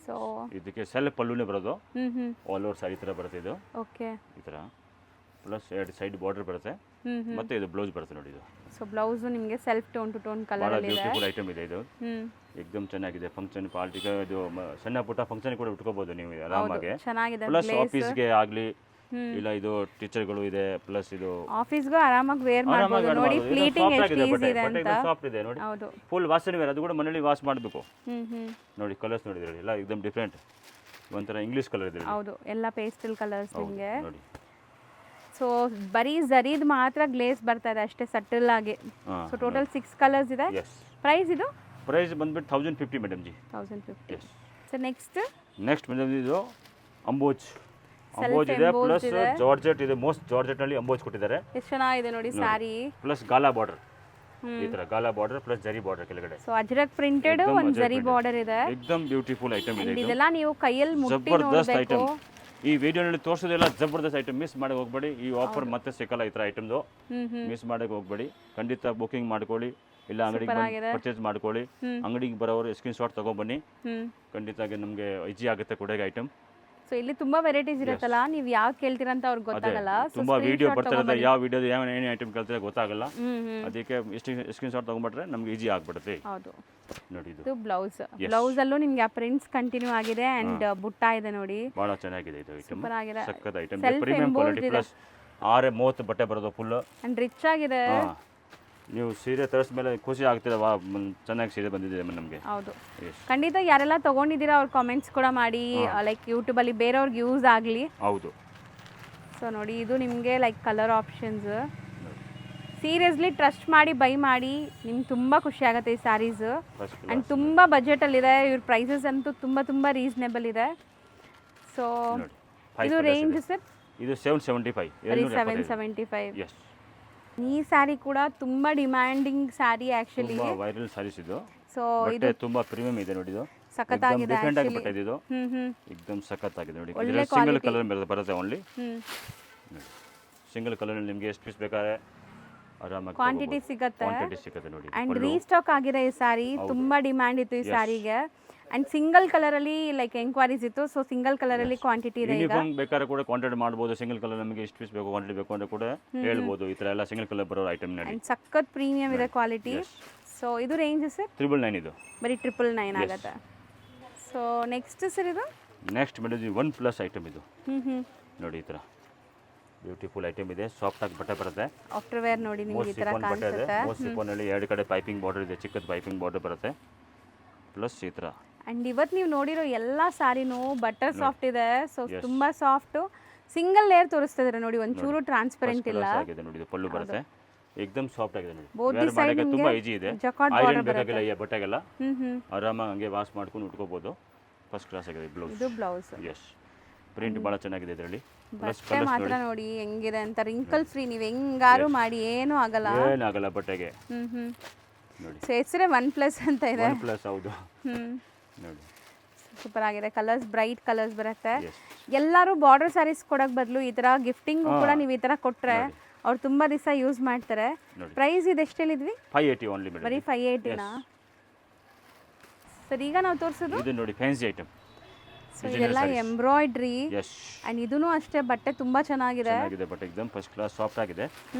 ಸೊ
ಇದಕ್ಕೆ ಸೆಲ್ಫ್ ಪಲ್ಲುನೇ ಬರೋದು. ಆಲ್ ಓವರ್ ಸಾರಿ ತರ ಬರುತ್ತೆ ಇದು.
ಓಕೆ,
ಈ ತರ ಪ್ಲಸ್ 2 ಸೈಡ್ ಬಾರ್ಡರ್ ಬರುತ್ತೆ. ಮತ್ತೆ ಇದು ಬ್ಲೌಸ್ ಬರುತ್ತೆ ನೋಡಿ ಇದು.
ಸೊ ಬ್ಲೌಸ್ ನಿಮಗೆ self tone to tone colour ಅಲ್ಲಿ ಇದೆ.
ಬ್ಯೂಟಿಫುಲ್ ಐಟಮ್ ಇದೆ ಇದು. ಏಕದಮ್ ಚೆನ್ನಾಗಿದೆ. ಫಂಕ್ಷನ್ ಪಾರ್ಟಿಗೆ ಇದು ಸಣ್ಣ ಪುಟ್ಟ ಫಂಕ್ಷನ್ ಕೂಡ ಉಟ್ಕೋಬಹುದು ನೀವು ಆರಾಮಾಗಿ.
ಚೆನ್ನಾಗಿದೆ.
ಪ್ಲಸ್ ಆಫೀಸ್ ಗೆ ಆಗ್ಲಿ, ಇಲ್ಲ ಇದು ಟೀಚರ್ಗಳು ಇದೆ. ಪ್ಲಸ್ ಇದು
ಆಫೀಸ್ ಗೆ ಆರಾಮಾಗಿ ವೇರ್ ಮಾಡಬಹುದು ನೋಡಿ. ಫ್ಲೀಟಿಂಗ್ ಎಷ್ಟು ಈಜಿ ಇದೆ ಅಂತ.
ಸಾಫ್ಟ್ ಇದೆ ನೋಡಿ.
ಹೌದು,
ಫುಲ್ ವಾಸನ್ ವೇರ್. ಅದು ಕೂಡ ಮನೆಯಲ್ಲಿ ವಾಶ್ ಮಾಡಬೇಕು. ನೋಡಿ ಕಲರ್ಸ್ ನೋಡಿದ್ರೆ ಎಲ್ಲ एकदम ಡಿಫರೆಂಟ್, ಒಂಥರ ಇಂಗ್ಲಿಷ್ ಕಲರ್ ಇದೆ.
ಹೌದು, ಎಲ್ಲ ಪೇಸ್ಟಲ್ ಕಲರ್ಸ್ ನಿಮಗೆ.
ನೋಡಿ
ಸೊ ಬರೀ ಜರೀದ್ ಮಾತ್ರ ಗ್ಲೇಸ್ ಬರ್ತಾ ಇದೆ ಅಷ್ಟೇ, ಸಟಲ್ ಆಗಿ. ಸೊ ಟೋಟಲ್ 6 ಕಲರ್ಸ್ ಇದೆ. ಪ್ರೈಸ್ ಇದು
ಪ್ರೈಸ್ ಬಂದ್ಬಿಟ್ಟು 1050 madam G.
1050. So next
madam ಇದು ಅಂಬೋಜ್ ಇದೆ. ಪ್ಲಸ್ ಜಾರ್ಜೆಟ್ ಇದೆ. ಮೋಸ್ಟ್ ಜಾರ್ಜೆಟ್ ನಲ್ಲಿ ಅಂಬೋಜ್ ಕೊಟ್ಟಿದ್ದಾರೆ.
ಎಷ್ಟು ಚೆನ್ನಾಗಿದೆ ನೋಡಿ ಸಾರಿ.
ಪ್ಲಸ್ ಗಾಲಾ ಬಾರ್ಡರ್, ಈ ತರ ಗಾಲಾ ಬಾರ್ಡರ್ ಪ್ಲಸ್ ಜರಿ ಬಾರ್ಡರ್ ಕೆಳಗಡೆ.
ಸೊ ಅಜ್ರಕ್ ಪ್ರಿಂಟೆಡ್ ಒಂದು ಜರಿ ಬಾರ್ಡರ್ ಇದೆ.
एकदम ಬ್ಯೂಟಿಫುಲ್ ಐಟಮ್ ಇದೆ.
ಇದೆಲ್ಲ ನೀವು ಕೈಯಲ್ಲಿ ಮುಟ್ಟಿ ನೋಡಬೇಕು.
ಈ ವಿಡಿಯೋನಲ್ಲಿ ತೋರಿಸೋದೆಲ್ಲ ಜಬರ್ದಸ್ತ್ ಐಟಮ್. ಮಿಸ್ ಮಾಡಕ್ಕೆ ಹೋಗ್ಬೇಡಿ. ಈ ಆಫರ್ ಮತ್ತೆ ಸಿಕ್ಕಲ್ಲ ಈ ತರ ಐಟಮ್ದು. ಮಿಸ್ ಮಾಡಕ್ಕೆ ಹೋಗ್ಬೇಡಿ. ಖಂಡಿತ ಬುಕಿಂಗ್ ಮಾಡ್ಕೊಳ್ಳಿ, ಇಲ್ಲ ಅಂಗಡಿಗೆ ಪರ್ಚೇಸ್ ಮಾಡ್ಕೊಳ್ಳಿ. ಅಂಗಡಿಗೆ ಬರೋರು ಸ್ಕ್ರೀನ್ ಶಾಟ್ ತಗೊಂಡ್ಬನ್ನಿ. ಖಂಡಿತವಾಗಿ ನಮಗೆ ಈಜಿ ಆಗುತ್ತೆ ಕೊಡೋಕೆ ಐಟಮ್.
ಸೊ ಇಲ್ಲಿ ತುಂಬಾ ವೆರೈಟೀಸ್ ಇರುತ್ತಲ್ಲ, ನೀವು ಯಾವ ಕೇಳ್ತೀರಾ ಅಂತ ಅವ್ರಿಗೆ ಗೊತ್ತಾಗಲ್ಲ.
ತುಂಬಾ ವಿಡಿಯೋ ಬರ್ತಿರುತ್ತೆ, ಯಾವ ವಿಡಿಯೋದ ಯಾವ ಏನೇ ಐಟಮ್ ಕೇಳ್ತೀರಾ ಗೊತ್ತಾಗಲ್ಲ. ಅದಕ್ಕೆ ಸ್ಕ್ರೀನ್ ಶಾಟ್ ತಗೊಂಡ್ಬಿಟ್ರೆ ನಮ್ಗೆ ಈಜಿ ಆಗ್ಬಿಡುತ್ತೆ.
ಹೌದು
ನೋಡಿ ಇದು
ಬ್ಲೌಸ್. ಬ್ಲೌಸ್ ಅಲ್ಲೂ ನಿಮ್ಗೆ ಆ ಪ್ರಿಂಟ್ಸ್ ಕಂಟಿನ್ಯೂ ಆಗಿದೆ ಅಂಡ್ ಬುಟ್ಟ ಇದೆ ನೋಡಿ.
ಬಹಳ ಚೆನ್ನಾಗಿದೆ ಇದು ಐಟಮ್.
ಸೂಪರ್ ಆಗಿದೆ.
ಸಕ್ಕತ್ ಐಟಮ್, ಪ್ರೀಮಿಯಂ ಕ್ವಾಲಿಟಿ. ಪ್ಲಸ್ 630 ಬಟ್ಟೆ ಬರೋದು ಫುಲ್
ಅಂಡ್ ರಿಚ್ ಆಗಿದೆ.
ನೀವು ಸೀರೆ ತರಿಸ ಮೇಲೆ ಖುಷಿ ಆಗ್ತಿದೆ, ಚೆನ್ನಾಗಿ ಸೀರೆ ಬಂದಿದೆ ನಮಗೆ.
ಹೌದು, ಖಂಡಿತ ಯಾರೆಲ್ಲ ತಗೊಂಡಿದ್ದೀರಾ ಅವ್ರ ಕಾಮೆಂಟ್ಸ್ ಕೂಡ ಮಾಡಿ, ಲೈಕ್ ಯೂಟ್ಯೂಬಲ್ಲಿ ಬೇರೆಯವ್ರಿಗೆ ಯೂಸ್ ಆಗಲಿ.
ಹೌದು.
ಸೊ ನೋಡಿ ಇದು ನಿಮಗೆ like colour options. Seriously trust ಮಾಡಿ ಬೈ ಮಾಡಿ, ನಿಮ್ಗೆ ತುಂಬ ಖುಷಿ ಆಗುತ್ತೆ ಈ ಸ್ಯಾರೀಸ್. ಆ್ಯಂಡ್ ತುಂಬ ಬಜೆಟಲ್ಲಿದೆ. ಇವ್ರ ಪ್ರೈಸಸ್ ಅಂತೂ ತುಂಬ ತುಂಬ ರೀಸನೇಬಲ್ ಇದೆ. ಸೊ ಇದು ರೇಂಜ್ ಸರ್?
ಇದು 775.
775. ಈ ಸ್ಯಾರಿ ಕೂಡ ತುಂಬಾ ಡಿಮ್ಯಾಂಡಿಂಗ್ ಸ್ಯಾರಿ ಆಕ್ಚುಲಿ.
ತುಂಬಾ ವೈರಲ್ ಸ್ಯಾರೀಸ್ ಇದು.
ಸೊ
ಇದು ತುಂಬಾ ಪ್ರೀಮಿಯಂ ಇದೆ ನೋಡಿ. ಇದು
ಸಖತ್ತಾಗಿದೆ
ಡಿಫರೆಂಟ್ ಆಗಿ ಬಟ್ಟೆ ಇದು. एकदम ಸಖತ್ತಾಗಿದೆ ನೋಡಿ. ಇದು ಸಿಂಗಲ್ ಕಲರ್ ಬರುತ್ತೆ ಓನ್ಲಿ. ಸಿಂಗಲ್ ಕಲರ್ ಅಲ್ಲಿ ನಿಮಗೆ ಎಷ್ಟು ಪೀಸ್ ಬೇಕಾದ್ರೆ ಆರಾಮಾಗಿ
ಕ್ವಾಂಟಿಟಿ ಸಿಗುತ್ತೆ
ನೋಡಿ.
ಅಂಡ್ ರೀಸ್ಟಾಕ್ ಆಗಿದೆ ಈ ಸ್ಯಾರಿ. ತುಂಬಾ ಡಿಮ್ಯಾಂಡ್ ಇತ್ತು ಈ ಸ್ಯಾರಿಗೆ. ಅಂಡ್ ಸಿಂಗಲ್ ಕಲರ್ ಅಲ್ಲಿ ಲೈಕ್ ಎಂಕ್ವೈರೀಸ್ ಇತ್ತು. ಸೊ ಸಿಂಗಲ್ ಕಲರ್ ಅಲ್ಲಿ ಕ್ವಾಂಟಿಟಿ ಇದೆ.
ಯೂನಿಫಾರ್ಮ್ ಬೇಕಾದ್ರೆ ಕೂಡ ಕಾಂಟ್ಯಾಕ್ಟ್ ಮಾಡಬಹುದು. ಸಿಂಗಲ್ ಕಲರ್ ನಮಗೆ ಎಷ್ಟು ಪೀಸ್ ಬೇಕು, ಕ್ವಾಂಟಿಟಿ ಬೇಕು ಅಂತ ಕೂಡ ಹೇಳ್ಬೋದು. ಈ ತರ ಎಲ್ಲ ಸಿಂಗಲ್ ಕಲರ್ ಬರೋ ಐಟಮ್ ನೋಡಿ.
ಸಖತ್ ಪ್ರೀಮಿಯಂ ಇದೆ ಕ್ವಾಲಿಟಿ. ಸೊ ಇದು ರೇಂಜ್ ಸರ್
999 ಇದು
ಬರೀ 999 ಆಗುತ್ತೆ. ಸೊ ನೆಕ್ಸ್ಟ್ ಸರ್ ಇದು
ನೆಕ್ಸ್ಟ್ ಮೇಡಮ್ ಇದು ಒನ್ ಪ್ಲಸ್ ಐಟಮ್ ಇದು
ಹ್ಞೂ
ನೋಡಿ ಈ ಥರ ಬ್ಯೂಟಿಫುಲ್ ಐಟಮ್ ಇದೆ, ಸಾಫ್ಟ್ ಆಗಿ ಬಟ್ಟೆ ಬರುತ್ತೆ.
ಆಫ್ಟರ್ ವೇರ್ ನೋಡಿ ನಿಮ್ಗೆ ಈ ಥರ
ಬಟ್ಟೆ ಇದೆ,
ಕಾಣಿಸುತ್ತೆ.
ಮೋಸ್ಟ್ ಸಿಫೋನಲ್ಲಿ 2 ಕಡೆ ಪೈಪಿಂಗ್ ಬಾರ್ಡರ್ ಇದೆ, ಚಿಕ್ಕದ ಪೈಪಿಂಗ್ ಬಾರ್ಡರ್ ಬರುತ್ತೆ ಪ್ಲಸ್ ಈ ಥರ.
ಆ್ಯಂಡ್ ಇವತ್ತು ನೀವು ನೋಡಿರೋ ಎಲ್ಲ ಸ್ಯಾರಿನೂ ಬಟರ್ ಸಾಫ್ಟ್ ಇದೆ. ಸೊ ತುಂಬ ಸಾಫ್ಟು, ಸಿಂಗಲ್ ಲೇಯರ್ ತೋರಿಸ್ತಾ ಇದ್ದಾರೆ ನೋಡಿ, ಒಂಚೂರು ಟ್ರಾನ್ಸ್ಪರೆಂಟ್ ಇಲ್ಲ
ಆಗಿದೆ ನೋಡಿ. ಇದು ಪಲ್ಲು ಬರುತ್ತೆ, ಏಕ್ದಮ್ ಸಾಫ್ಟ್ ಆಗಿದೆ ನೋಡಿ.
Both the
ವೇರ್
side
ಮಾಡೋಕೆ
ನಿಮ್ಗೆ
ತುಂಬಾ ಈಜಿ ಇದೆ,
ಜಕಾರ್ಡ್
ಐರನ್
ಬಾರ್ಡರ್
ಬೇಕಾಗಿಲ್ಲ ಈ ಬಟ್ಟೆಗೆಲ್ಲ.
ಹ್ಞೂ
ಆರಾಮಾಗಿ ಹಂಗೆ ವಾಶ್ ಮಾಡ್ಕೊಂಡು ಉಟ್ಕೋಬಹುದು. ಫಸ್ಟ್ ಕ್ಲಾಸ್ ಆಗಿದೆ ಬ್ಲೌಸ್.
ಇದು ಬ್ಲೌಸ್.
ಎಸ್, ಪ್ರಿಂಟ್ ಭಾಳ ಚೆನ್ನಾಗಿದೆ ಇದರಲ್ಲಿ. ಪ್ಲಸ್
ಬಟ್ಟೆ ಮಾತ್ರ ನೋಡಿ ಹೆಂಗಿದೆ ಅಂತ, ರಿಂಕಲ್ ಫ್ರೀ, ನೀವು ಹೆಂಗಾರು ಮಾಡಿ ಏನೂ ಆಗಲ್ಲ,
ಏನಾಗಲ್ಲ ಬಟ್ಟೆಗೆ.
ಹ್ಞೂ
ನೋಡಿ
ಸೊ ಹೆಸರೇ ಒನ್ ಪ್ಲಸ್ ಅಂತ ಇದೆ.
ಒನ್ ಪ್ಲಸ್ ಹೌದು ನೋಡಿ.
ಸೂಪರ್ ಆಗಿದೆ, ಕಲರ್ಸ್ ಬ್ರೈಟ್ ಕಲರ್ಸ್ ಬರುತ್ತೆ.
ಎಸ್,
ಎಲ್ಲರೂ ಬಾರ್ಡರ್ ಸ್ಯಾರೀಸ್ ಕೊಡೋಕೆ ಬದಲು ಈ ಥರ ಗಿಫ್ಟಿಂಗು ಕೂಡ ನೀವು ಈ ಥರ ಕೊಟ್ಟರೆ ಅವ್ರು ತುಂಬ ದಿವಸ ಯೂಸ್ ಮಾಡ್ತಾರೆ. ಪ್ರೈಸ್ ಇದು ಎಷ್ಟು ಹೇಳಿದ್ವಿ?
580 ಓನ್ಲಿ ಮೇಡಮ್.
ಬರೀ 580ನಾ ಸರ್? ಈಗ ನಾವು ತೋರಿಸೋದು
ಇದು ನೋಡಿ ಫ್ಯಾನ್ಸಿ ಐಟಮ್.
ಸೊ ಇದೆಲ್ಲ ಎಂಬ್ರಾಯ್ಡ್ರಿ
ಎಸ್,
ಆ್ಯಂಡ್ ಇದೂ ಅಷ್ಟೇ ಬಟ್ಟೆ ತುಂಬ ಚೆನ್ನಾಗಿದೆ.
ಬಟ್ಟೆ ಎಕ್ದಮ್ ಫಸ್ಟ್ ಕ್ಲಾಸ್ ಸಾಫ್ಟ್ ಆಗಿದೆ.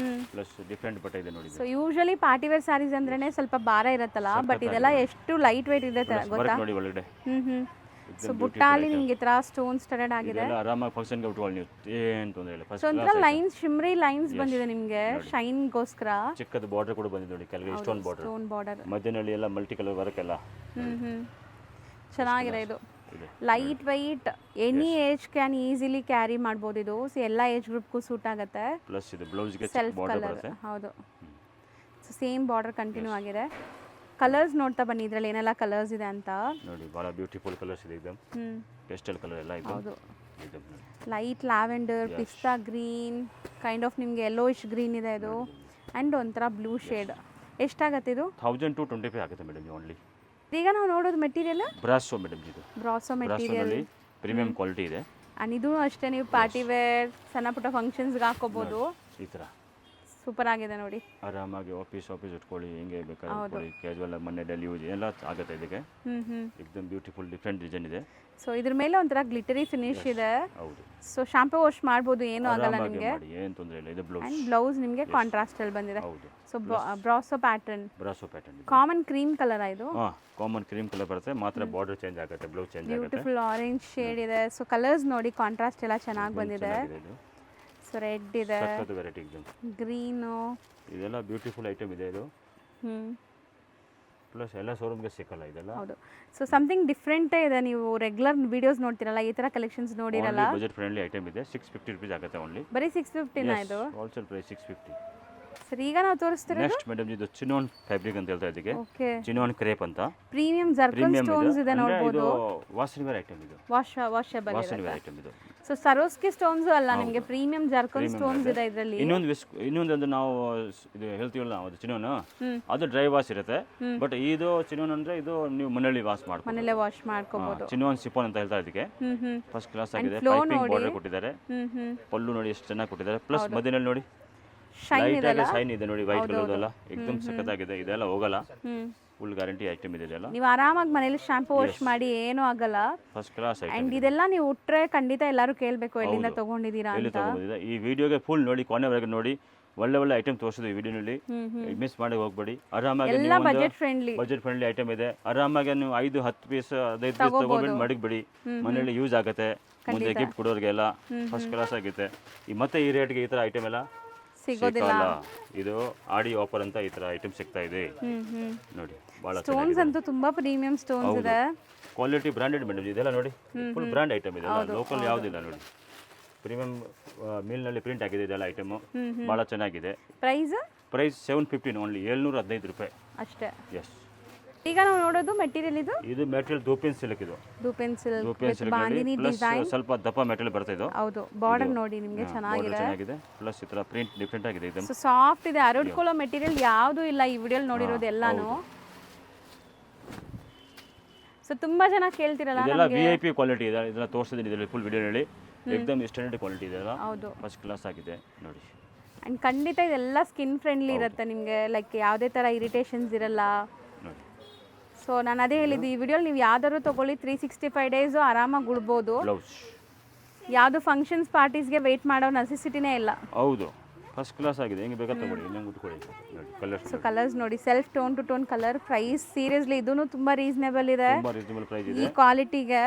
ಪ್ಲಸ್ ಡಿಫ್ರೆಂಟ್ ಬಟ್ಟೆ ಇದೆ ನೋಡಿ.
So usually party wear saris ಅಂದ್ರೇನೆ ಸ್ವಲ್ಪ ಭಾರ ಇರುತ್ತಲ್ಲ, ಬಟ್ ಇದೆಲ್ಲ ಎಷ್ಟು ಲೈಟ್ ವೇಟ್ ಇದೆ ಗೊತ್ತಾ?
ನೋಡಿ ಒಳಗಡೆ.
ಸೊ ಬುಟ್ಟಾಲಿ ನಿಮ್ಗೆ ಈ ಥರ ಸ್ಟೋನ್ ಸ್ಟಡೆಡ್ ಆಗಿದೆ.
ಆರಾಮಾಗಿ ಫಂಕ್ಷನ್ಗೆ ಉಟ್ಕೊಳ್ಳಿ ನೀವು, ಏನು ತೊಂದರೆ ಇಲ್ಲ.
ಸೊ ಒಂಥರ ಲೈನ್ಸ್, ಶಿಮ್ರಿ ಲೈನ್ಸ್ ಬಂದಿದೆ ನಿಮಗೆ ಶೈನ್ಗೋಸ್ಕರ.
ಚಿಕ್ಕದ ಬಾರ್ಡರ್ ಕೂಡ ಬಂದಿದೆ ನೋಡಿ, ಕೆಳಗೆ ಸ್ಟೋನ್ ಬಾರ್ಡರ್, ಮಧ್ಯದಲ್ಲಿ ಎಲ್ಲ ಮಲ್ಟಿ ಕಲರ್ ವರ್ಕ್ ಎಲ್ಲ.
ಚೆನ್ನಾಗಿದೆ ಇದು, light white, any age can easily carry ಮಾಡ್ಬೋದು ಇದು. ಸೊ ಎಲ್ಲ ಏಜ್ ಗ್ರೂಪ್ಗೂ ಸೂಟ್ ಆಗುತ್ತೆ.
ಪ್ಲಸ್ ಇದು ಬ್ಲೌಸ್ಗೆ
ಸೆಲ್ಫ್
ಬಾರ್ಡರ್
ಕಲರ್,
ಬರುತ್ತೆ.
ಹೌದು. ಸೊ ಸೇಮ್ ಬಾರ್ಡರ್ ಕಂಟಿನ್ಯೂ ಆಗಿದೆ. ಕಲರ್ಸ್ ನೋಡ್ತಾ ಬನ್ನಿ ಇದರಲ್ಲಿ ಏನೆಲ್ಲ ಕಲರ್ಸ್ ಇದೆ ಅಂತ
ನೋಡಿ. ಭಾಳ ಬ್ಯೂಟಿಫುಲ್ ಕಲರ್ಸ್ ಇದೆ, ಎಕ್ದಮ್ ಪೇಸ್ಟಲ್ ಕಲರ್ ಎಲ್ಲ ಇದೆ.
ಹೌದು, ಲೈಟ್ ಲ್ಯಾವೆಂಡರ್, ಪಿಸ್ತಾ ಗ್ರೀನ್, ಕೈಂಡ್ ಆಫ್ ನಿಮಗೆ ಯೆಲ್ಲೋಯಿಶ್ ಗ್ರೀನ್ ಇದೆ ಇದು, ಆ್ಯಂಡ್ ಒಂಥರ ಬ್ಲೂ ಶೇಡ್. ಎಷ್ಟಾಗತ್ತೆ ಇದು?
1000 to 25 ಆಗುತ್ತೆ ಮೇಡಮ್ ಓನ್ಲಿ.
ಈಗ ನಾವು ನೋಡೋದು ಮೆಟೀರಿಯಲ್
ಬ್ರಾಸೋ ಮೇಡಮ್, ಇದು
ಬ್ರಾಸೋ ಮೆಟೀರಿಯಲ್,
ಪ್ರೀಮಿಯಂ ಕ್ವಾಲಿಟಿ ಇದೆ.
ಆ್ಯಂಡ್ ಇದೂ ಅಷ್ಟೇ ನೀವು ಪಾರ್ಟಿ ವೇರ್, ಸಣ್ಣ ಪುಟ್ಟ ಫಂಕ್ಷನ್ಸ್ಗೆ ಹಾಕೋಬೋದು.
ಈ ಥರ
ಸೂಪರ್ ಆಗಿದೆ ನೋಡಿ,
ಆರಾಮಾಗಿ ಆಫೀಸ್ ಇಟ್ಕೊಳ್ಳಿ, ಹೆಂಗೆ ಬೇಕಾದ್ರೆ ಇಟ್ಕೊಳ್ಳಿ, ಕ್ಯಾಶುವಲ್ ಮನೆ ಡೈಲಿ ಯೂಸ್ ಎಲ್ಲ ಆಗುತ್ತೆ ಇದಕ್ಕೆ. ಎಕ್ದಮ್ ಬ್ಯೂಟಿಫುಲ್ ಡಿಫ್ರೆಂಟ್ ಡಿಸೈನ್ ಇದೆ.
ಸೊ ಇದ್ರ ಮೇಲೆ ಒಂಥರ ಗ್ಲಿಟರಿ ಫಿನಿಶ್ ಇದೆ.
ಹೌದು,
ಸೊ ಶಾಂಪೂ ವಾಶ್ ಮಾಡ್ಬೋದು, ಏನೂ ಆಗಲ್ಲ ನಿಮಗೆ.
ಏನು ತೊಂದರೆ ಇಲ್ಲ. ಇದು ಬ್ಲೌಸ್,
ಆ್ಯಂಡ್ ಬ್ಲೌಸ್ ನಿಮಗೆ ಕಾಂಟ್ರಾಸ್ಟ್ ಅಲ್ಲಿ ಬಂದಿದೆ.
ಹೌದು,
so brasso pattern, common cream colour ಇದು.
ಹಾಂ, ಕಾಮನ್ ಕ್ರೀಮ್ ಕಲರ್ ಬರುತ್ತೆ, ಮಾತ್ರ ಬಾರ್ಡರ್ ಚೇಂಜ್ ಆಗುತ್ತೆ, ಬ್ಲೌಸ್ ಚೇಂಜ್ ಆಗುತ್ತೆ.
ಬ್ಯೂಟಿಫುಲ್ ಆರೆಂಜ್ ಶೇಡ್ ಇದೆ. ಸೊ ಕಲರ್ಸ್ ನೋಡಿ, ಕಾಂಟ್ರಾಸ್ಟ್ ಎಲ್ಲ ಚೆನ್ನಾಗಿ ಬಂದಿದೆ. ಸೊ ರೆಡ್ ಇದೆ,
ವೆರೈಟಿ
ಗ್ರೀನು,
ಇದೆಲ್ಲ ಬ್ಯೂಟಿಫುಲ್ ಐಟಮ್ ಇದೆ ಇದು. ಪ್ಲಸ್ ಎಲ್ಲ ಶೋರೂಮ್ಗೆ ಸಿಕ್ಕಲ್ಲ ಇದೆಲ್ಲ.
ಹೌದು, ಸೊ ಸಮಥಿಂಗ್ ಡಿಫ್ರೆಂಟೇ ಇದೆ. ನೀವು ರೆಗ್ಯುಲರ್ ವಿಡಿಯೋಸ್ ನೋಡ್ತಿರಲ್ಲ, ಈ ಥರ ಕಲೆಕ್ಷನ್ಸ್ ನೋಡಿರಲ್ಲ.
ಬಜೆಟ್ ಫ್ರೆಂಡ್ಲಿ ಐಟಮ್ ಇದೆ. 650 rupees ಆಗುತ್ತೆ ಓನ್ಲಿ.
ಬರೀ 650ನಾ ಇದು?
Wholesale price 650.
ಸರ್ ಈಗ ನಾವು ತೋರಿಸ್ತೀವಿ
ನೆಕ್ಸ್ಟ್ ಮೇಡಮ್ ಇದು ಚಿನೋನ್ ಫ್ಯಾಬ್ರಿಕ್ ಅಂತ ಹೇಳ್ತಾ ಇದಕ್ಕೆ.
ಓಕೆ,
ಚಿನೋನ್ ಕ್ರೇಪ್ ಅಂತ
ಪ್ರೀಮಿಯಂ ಜರ್ಕನ್ ಸ್ಟೋನ್ಸ್ ಇದೆ ನೋಡಬಹುದು.
ವಾಷಿಂಗ್ ವೇರ್ ಐಟಮ್ ಇದು,
ವಾಷಬಲ್
ವಾಷಿಂಗ್ ವೇರ್ ಐಟಮ್ ಇದು.
ಸೊ ಸರೋಸ್ಕಿ ಸ್ಟೋನ್ಸ್ ಅಲ್ಲ, ನಿಮಗೆ ಪ್ರೀಮಿಯಂ ಜರ್ಕನ್ ಸ್ಟೋನ್ಸ್ ಇದೆ ಇದರಲ್ಲಿ.
ಇನ್ನೊಂದು ನಾವು ಇದು ಹೇಳ್ತೀವಲ್ಲ, ಅದು ಚಿನೋನ್, ಅದು ಡ್ರೈ ವಾಶ್ ಇರುತ್ತೆ. ಬಟ್ ಇದು ಚಿನೋನ್ ಅಂದ್ರೆ ಇದು ನೀವು ಮನೆಯಲ್ಲಿ ವಾಶ್ ಮಾಡ್ಕೊಂಡು
ಮನೆಯಲ್ಲೇ ವಾಶ್ ಮಾಡ್ಕೋಬಹುದು.
ಚಿನೋನ್ ಸಿಫೋನ್ ಅಂತ ಹೇಳ್ತಾ ಇದಕ್ಕೆ. ಫಸ್ಟ್ ಕ್ಲಾಸ್ ಆಗಿದೆ. ಪೈಪಿಂಗ್ ಬಾರ್ಡರ್ ಕೊಟ್ಟಿದ್ದಾರೆ. ಪಲ್ಲು ನೋಡಿ ಎಷ್ಟು ಚೆನ್ನಾಗಿ ಕೊಟ್ಟಿದ್ದಾರೆ. ಪ್ಲಸ್ ಮಧ್ಯದಲ್ಲಿ ನೋಡಿ
ಶೈನ್ ಇದೆ,
ಶೈನ್ ಇದೆ ನೋಡಿ, ವೈಟ್ ಕಲರ್ ಎಲ್ಲ ಎಕ್ದಮ್ ಸಖತ್ತಾಗಿದೆ. ಇದೆಲ್ಲ ಹೋಗಲ್ಲ, ಫುಲ್ ಗ್ಯಾರಂಟಿ ಐಟಮ್ ಇದೆ ಇದೆಲ್ಲ.
ನೀವು ಆರಾಮಾಗಿ ಮನೇಲಿ ಶಾಂಪೂ ವಾಶ್ ಮಾಡಿ ಏನೂ ಆಗಲ್ಲ.
First class item.
ಅಂಡ್ ಇದೆಲ್ಲ ನೀವು ಉಟ್ರೆ ಖಂಡಿತ ಎಲ್ಲರೂ ಕೇಳಬೇಕು ಎಲ್ಲಿಂದ ತಗೊಂಡಿದ್ದೀರಾ
ಎಲ್ಲಿ
ಅಂತ.
ತಗೊಂಡಿದ್ದೀರಾ. ಈ ವಿಡಿಯೋಗೆ ಫುಲ್ ನೋಡಿ, ಕೊನೆವರೆಗೆ ನೋಡಿ. ಒಳ್ಳೆ ಐಟಮ್ ತೋರಿಸಿದ್ವಿ ಈ ವಿಡಿಯೋನಲ್ಲಿ, ಮಿಸ್ ಮಾಡಿ ಹೋಗ್ಬೇಡಿ. ಆರಾಮಾಗಿ
ಎಲ್ಲ ಬಜೆಟ್
ಫ್ರೆಂಡ್ಲಿ ಐಟಮ್ ಇದೆ. ಆರಾಮಾಗಿ ನೀವು 5-10 ಪೀಸ್ 15 ಪೀಸ್ ತಗೊಂಡ್ಬಿಟ್ಟು ಮಡಗ್ಬಿಡಿ, ಮನೆಯಲ್ಲಿ ಯೂಸ್ ಆಗುತ್ತೆ. ಮುಂದೆ ಗಿಫ್ಟ್ ಕೊಡೋರಿಗೆಲ್ಲ ಫಸ್ಟ್ ಕ್ಲಾಸ್ ಆಗುತ್ತೆ. ಮತ್ತೆ ಈ ರೇಟ್ಗೆ ಈ ಥರ ಐಟಮ್ ಎಲ್ಲ ಸಿಗೋದಿಲ್ಲ. ಇದು ಆಡಿ ಆಫರ್ ಅಂತ ಈ ತರ ಐಟಮ್ ಸಿಗ್ತಾ ಇದೆ ನೋಡಿ. ಬಹಳ
ಸ್ಟೋನ್ಸ್ ಅಂತೂ ತುಂಬಾ ಪ್ರೀಮಿಯಂ ಸ್ಟೋನ್ಸ್ ಇದೆ,
ಕ್ವಾಲಿಟಿ ಬ್ರಾಂಡೆಡ್ ಮೇಡಮ್. ಇದೆಲ್ಲ ನೋಡಿ ಫುಲ್ ಬ್ರಾಂಡ್ ಐಟಮ್ ಇದೆ, ಲೋಕಲ್ ಯಾವುದಿಲ್ಲ ನೋಡಿ. ಪ್ರೀಮಿಯಂ ಮಿಲ್ ನಲ್ಲಿ ಪ್ರಿಂಟ್ ಆಗಿದೆ ಇದೆಲ್ಲ ಐಟಮ್, ಬಹಳ ಚೆನ್ನಾಗಿದೆ. ಪ್ರೈಸ್ 715 ಓನ್ಲಿ, 715 ರೂಪಾಯಿ
ಅಷ್ಟೇ.
ಎಸ್.
ಈಗ ನಾವು ನೋಡೋದು ಮೆಟೀರಿಯಲ್, ಇದು
ಮೆಟೀರಿಯಲ್ ದೂಪಿನ್ ಸಿಲ್ಕ್. ಇದು
ದೂಪಿನ್ ಸಿಲ್ಕ್ ಬಾಂದಿನಿ ಡಿಸೈನ್,
ಸ್ವಲ್ಪ ದಪ್ಪ ಮೆಟೀರಿಯಲ್ ಬರುತ್ತೆ ಇದು.
ಹೌದು, ಬಾರ್ಡರ್ ನೋಡಿ ನಿಮಗೆ ಚೆನ್ನಾಗಿದೆ.
ಪ್ಲಸ್ ಈ ತರ ಪ್ರಿಂಟ್ ಡಿಫರೆಂಟ್ ಆಗಿದೆ. ಇದು
ಸಾಫ್ಟ್ ಇದೆ, ಹರಡ್ಕೊಳ್ಳೋ ಮೆಟೀರಿಯಲ್ ಯಾವುದು ಇಲ್ಲ ಈ ವಿಡಿಯೋಲಿ ನೋಡಿರೋದು ಎಲ್ಲಾನು. ಸೊ ತುಂಬಾ ಜನ ಕೇಳ್ತಿರಲ್ಲ,
ಇದೆಲ್ಲ ವಿಐಪಿ ಕ್ವಾಲಿಟಿ ಇದೆ. ಇದೆಲ್ಲ ತೋರಿಸಿದ್ದೀನಿ ಇದರಲ್ಲಿ ಫುಲ್ ವಿಡಿಯೋನಲ್ಲಿ. ಎಕ್ದಮ್ ಸ್ಟ್ಯಾಂಡರ್ಡ್ ಕ್ವಾಲಿಟಿ ಇದೆ,
ಹೌದು,
ಫಸ್ಟ್ ಕ್ಲಾಸ್ ಆಗಿದೆ ನೋಡಿ.
ಅಂಡ್ ಖಂಡಿತ ಇದೆಲ್ಲ ಸ್ಕಿನ್ ಫ್ರೆಂಡ್ಲಿ ಇರುತ್ತೆ ನಿಮಗೆ, ಲೈಕ್ ಯಾವುದೇ ತರ ಇರಿಟೇಷನ್ಸ್ ಇರಲ್ಲ
ನೋಡಿ.
ಸೊ ನಾನು ಅದೇ ಹೇಳಿದ್ದು, ಈ ವಿಡಿಯೋಲಿ ನೀವು ಯಾವ್ದಾದ್ರು ತಗೊಳ್ಳಿ 365 ಡೇಸು ಆರಾಮಾಗಿ ಉಡ್ಬೋದು.
ಬ್ಲೌಸ್
ಯಾವುದು ಫಂಕ್ಷನ್ಸ್ ಪಾರ್ಟೀಸ್ಗೆ ವೆಯ್ಟ್ ಮಾಡೋ ನೆಸೆಸಿಟಿನೇ ಇಲ್ಲ.
ಹೌದು, ಫಸ್ಟ್ ಕ್ಲಾಸ್ ಆಗಿದೆ, ಹೆಂಗೆ ಬೇಕಾ ತಗೊಳ್ಳಿ, ಇನ್ನೊಂದು ಉಟ್ಕೊಳ್ಳಿ ನೋಡಿ ಕಲರ್ಸ್
ಸೊ ಕಲರ್ಸ್ ನೋಡಿ, self tone to tone colour. Price seriously ಇದೂ ತುಂಬ ರೀಸನೇಬಲ್ ಇದೆ
ತುಂಬ ರೀಸನಬಲ್ ಪ್ರೈಸ್ ಇದೆ.
ಈ ಕ್ವಾಲಿಟಿಗೆ.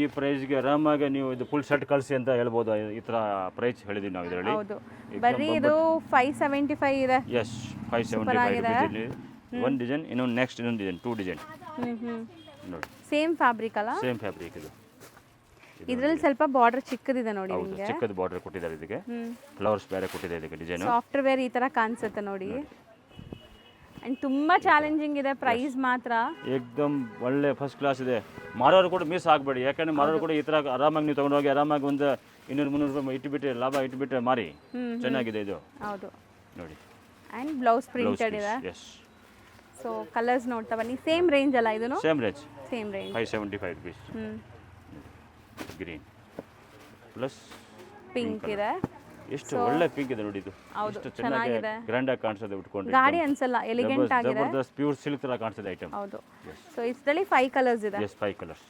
ಈ ಪ್ರೈಸ್ಗೆ ಆರಾಮಾಗಿ ನೀವು ಇದು ಫುಲ್ ಶರ್ಟ್ ಕಳಿಸಿ ಅಂತ ಹೇಳ್ಬೋದು. ಈ ಥರ ಪ್ರೈಸ್ ಹೇಳಿದ್ದೀವಿ ನಾವು ಇದರಲ್ಲಿ.
ಹೌದು, ಬರೀ ಇದು 575 ಇದೆ.
ಎಸ್ 575 ಒಂದು ಡಿಸೈನ್, ಇನ್ನೊಂದು ನೆಕ್ಸ್ಟ್ ಇನ್ನೊಂದು ಡಿಸೈನ್, 2 ಡಿಸೈನ್ ನೋಡಿ.
ಸೇಮ್ ಫ್ಯಾಬ್ರಿಕ್ ಅಲ್ಲ?
ಸೇಮ್ ಫ್ಯಾಬ್ರಿಕ್ ಇದು.
ಇದರಲ್ಲಿ ಸ್ವಲ್ಪ ಬಾರ್ಡರ್ ಚಿಕ್ಕದಿದೆ ನೋಡಿ
ಹೌದು,
ನಿಮಗೆ.
ಚಿಕ್ಕದ ಬಾರ್ಡರ್ ಕೊಟ್ಟಿದ್ದಾರೆ ಇದಕ್ಕೆ, ಫ್ಲವರ್ಸ್ ಬೇರೆ ಕೊಟ್ಟಿದ್ದಾರೆ ಇದಕ್ಕೆ ಡಿಸೈನ್.
ಸಾಫ್ಟ್ವೇರ್ ಈ ತರ ಕಾಣಿಸುತ್ತೆ ನೋಡಿ. ಅಂಡ್ ತುಂಬಾ ಚಾಲೆಂಜಿಂಗ್ ಇದೆ. ಪ್ರೈಸ್ ಮಾತ್ರ
ಏಕ್ದಮ್ ಒಳ್ಳೆ ಫಸ್ಟ್ ಕ್ಲಾಸ್ ಇದೆ. ಮಾರೋರು ಕೂಡ ಮಿಸ್ ಆಗಬೇಡಿ, ಯಾಕಂದ್ರೆ ಮಾರೋರು ಕೂಡ ಈ ಥರ ಆರಾಮಾಗಿ ನೀವು ತೊಗೊಂಡೋಗಿ ಆರಾಮಾಗಿ ಒಂದು 200-300 ರೂಪಾಯಿ ಇಟ್ಟುಬಿಟ್ಟು ಲಾಭ ಇಟ್ಟುಬಿಟ್ಟು ಮಾರಿ. ಚೆನ್ನಾಗಿದೆ ಇದು.
ಹೌದು
ನೋಡಿ.
ಅಂಡ್ ಬ್ಲೌಸ್ ಪ್ರಿಂಟೆಡ್ ಇದೆ.
ಎಸ್.
ಸೊ ಕಲರ್ಸ್ ನೋಡ್ತಾ ಬನ್ನಿ. ಸೇಮ್ ರೇಂಜ್ ಅಲ್ಲ ಇದನ್ನು?
Same range,
same range,
575 rupees. Green plus
pink ಇದೆ.
ಎಷ್ಟು ಒಳ್ಳೆ ಪಿಂಕ್ ಇದೆ ನೋಡಿ ಇದು. ಎಷ್ಟು ಚೆನ್ನಾಗಿ ಗ್ರ್ಯಾಂಡ್ ಆಗಿ ಕಾಣಿಸುತ್ತೆ ಉಟ್ಕೊಂಡು.
ಗಾಡಿ ಅನ್ಸಲ್ಲ, ಎಲಿಗೆಂಟ್ ಆಗಿದೆ.
ಜಬರ್ದಸ್ತ್ ಪ್ಯೂರ್ ಸಿಲ್ಕ್ ತರ ಕಾಣಿಸುತ್ತೆ ಐಟಮ್.
ಹೌದು. ಸೊ ಇದರಲ್ಲಿ 5 ಕಲರ್ಸ್ ಇದೆ.
S 5 colours.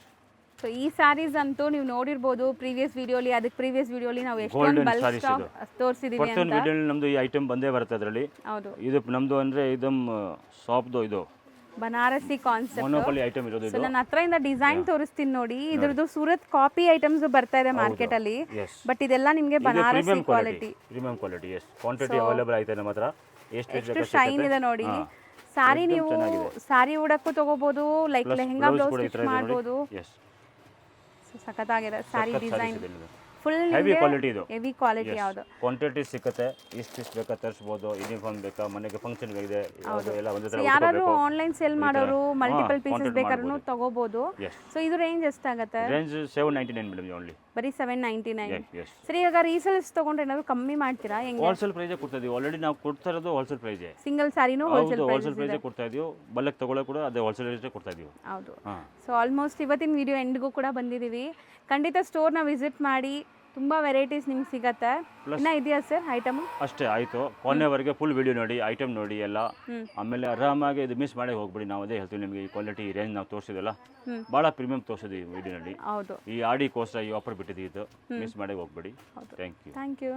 ಸೊ ಈ ಸ್ಯಾರೀಸ್ ಅಂತೂ ನೀವು ನೋಡಿರ್ಬೋದು ಪ್ರೀವಿಯಸ್ ವಿಡಿಯೋಲಿ, ಅದಕ್ಕೆ ಪ್ರೀವಿಯಸ್ ವಿಡಿಯೋಲಿ ನಾವು ಎಷ್ಟೊಂದು ಬಲ್ಕ್ ಸ್ಟಾಕ್ ತೋರಿಸಿದೀವಿ ಅಂತ.
ಪ್ರತಿಯೊಂದು ವಿಡಿಯೋಲಿ ನಮ್ದು ಈ ಐಟಮ್ ಬಂದೇ ಬರುತ್ತೆ ಅದರಲ್ಲಿ.
ಹೌದು.
ಇದು ನಮ್ದು ಅಂದ್ರೆ ಇದಮ್ ಶಾಪ್ದು ಇದು
ಬನಾರಸಿ ಕಾನ್ಸೆಪ್ಟ್
ಮೊನೋಪಲಿ ಐಟಮ್ ಇರೋದು
ಸೊ
ಇದು.
ನನ್ನ ಹತ್ರದಿಂದ ಡಿಸೈನ್ ತೋರಿಸ್ತೀನಿ ನೋಡಿ. ಇದ್ರದ್ದು ಸೂರತ್ ಕಾಪಿ ಐಟಮ್ಸ್ ಬರ್ತಾ ಇದೆ ಮಾರ್ಕೆಟ್ ಅಲ್ಲಿ, ಬಟ್ ಇದೆಲ್ಲ ನಿಮಗೆ Banarasi quality,
premium quality. Yes, quantity available ಐತೆ ನಮ್ಮ ಹತ್ರ.
ಎಷ್ಟು ಶೈನ್ ಇದೆ ನೋಡಿ. ಸಾರಿ ನೀವು ಸಾರಿ ಉಡಕ್ಕೂ ತಗೋಬಹುದು, ಲೈಕ್ ಲೆಹಂಗಾ ಬ್ಲೌಸ್ ಸ್ಟಿಚ್ ಮಾಡಬಹುದು.
ಎಸ್,
ಸಖತ್ತಾಗಿದೆ ಸಾರಿ ಡಿಸೈನ್. ಫುಲ್
ಹೆವಿ ಕ್ವಾಲಿಟಿ ಇದು.
Heavy quality. ಯಾವುದು
ಕ್ವಾಂಟಿಟಿ ಸಿಕ್ಕತ್ತೆ, ಇಷ್ಟು ಬೇಕಾ ತರಿಸ್ಬೋದು. ಯೂನಿಫಾರ್ಮ್ ಬೇಕಾ, ಮನೆಗೆ ಫಂಕ್ಷನ್ ಬೇಕಿದೆ, ಎಲ್ಲ ಒಂದೇ ತರ
ಯಾರು ಆನ್ಲೈನ್ ಸೇಲ್ ಮಾಡೋರು ಮಲ್ಟಿಪಲ್ ಪೀಸಸ್ ಬೇಕಾದ್ರೂ ತಗೋಬಹುದು. ಸೊ ಇದು ರೇಂಜ್ ಎಷ್ಟಾಗುತ್ತೆ?
Range 799 madam only.
ಬರೀ 799.
ಎಸ್.
ಸರಿ, ಇವಾಗ ರೀಸೇಲ್ಸ್ ತಗೊಂಡ್ರೆ ಏನಾದ್ರು ಕಮ್ಮಿ ಮಾಡ್ತೀರಾ? ಹೆಂಗೆ?
ಹೋಲ್ಸೇಲ್ ಪ್ರೈಸ್ ಕೊಡ್ತಾ ಇದೀವಿ. ಆಲ್ರೆಡಿ ನಾವು ಕೊಡ್ತಾ ಇರೋದು ಹೋಲ್ಸೇಲ್ ಪ್ರೈಸ್.
ಸಿಂಗಲ್ ಸಾರಿನೂ ಹೋಲ್ಸೇಲ್
ಪ್ರೈಸ್ ಕೊಡ್ತಾ ಇದೀವಿ. ಬಲ್ಲಕ್ ತಗೊಳ್ಳೋ ಕೂಡ ಅದೇ ಹೋಲ್ಸೇಲ್ ರೇಟ್ ಕೊಡ್ತಾ ಇದೀವಿ.
ಹೌದು. ಸೊ ಆಲ್ಮೋಸ್ಟ್ ಇವತ್ತಿನ ವಿಡಿಯೋ ಎಂಡ್ಗೂ ಕೂಡ ಬಂದಿದ್ದೀವಿ. ಖಂಡಿತ ಸ್ಟೋರ್ನ ವಿಸಿಟ್ ಮಾಡಿ, ತುಂಬಾ ವೆರೈಟೀಸ್ ನಿಮ್ಗೆ ಸಿಗತ್ತೆ. ಇನ್ನ ಇದೆಯಾ ಸರ್ ಐಟಮ್?
ಅಷ್ಟೇ ಆಯ್ತು. ಕೊನೆವರೆಗೆ ಫುಲ್ ವಿಡಿಯೋ ನೋಡಿ, ಐಟಮ್ ನೋಡಿ ಎಲ್ಲ. ಆಮೇಲೆ ಆರಾಮಾಗಿ ಇದು ಮಿಸ್ ಮಾಡಿ ಹೋಗ್ಬಿಡಿ. ನಾವು ಅದೇ ಹೇಳ್ತೀವಿ ನಿಮಗೆ, ಈ ಕ್ವಾಲಿಟಿ ರೇಂಜ್ ನಾವು ತೋರಿಸಿದಲ್ಲ, ಭಾಳ ಪ್ರೀಮಿಯಂ ತೋರಿಸಿದ್ವಿ ಈ ವಿಡಿಯೋನಲ್ಲಿ.
ಹೌದು.
ಈ ಆಡಿಗೋಸ್ಕರ ಈ ಆಫರ್ ಬಿಟ್ಟಿದ್ದೀವಿ, ಇದು ಮಿಸ್ ಮಾಡಿ ಹೋಗ್ಬಿಡಿ. Thank you.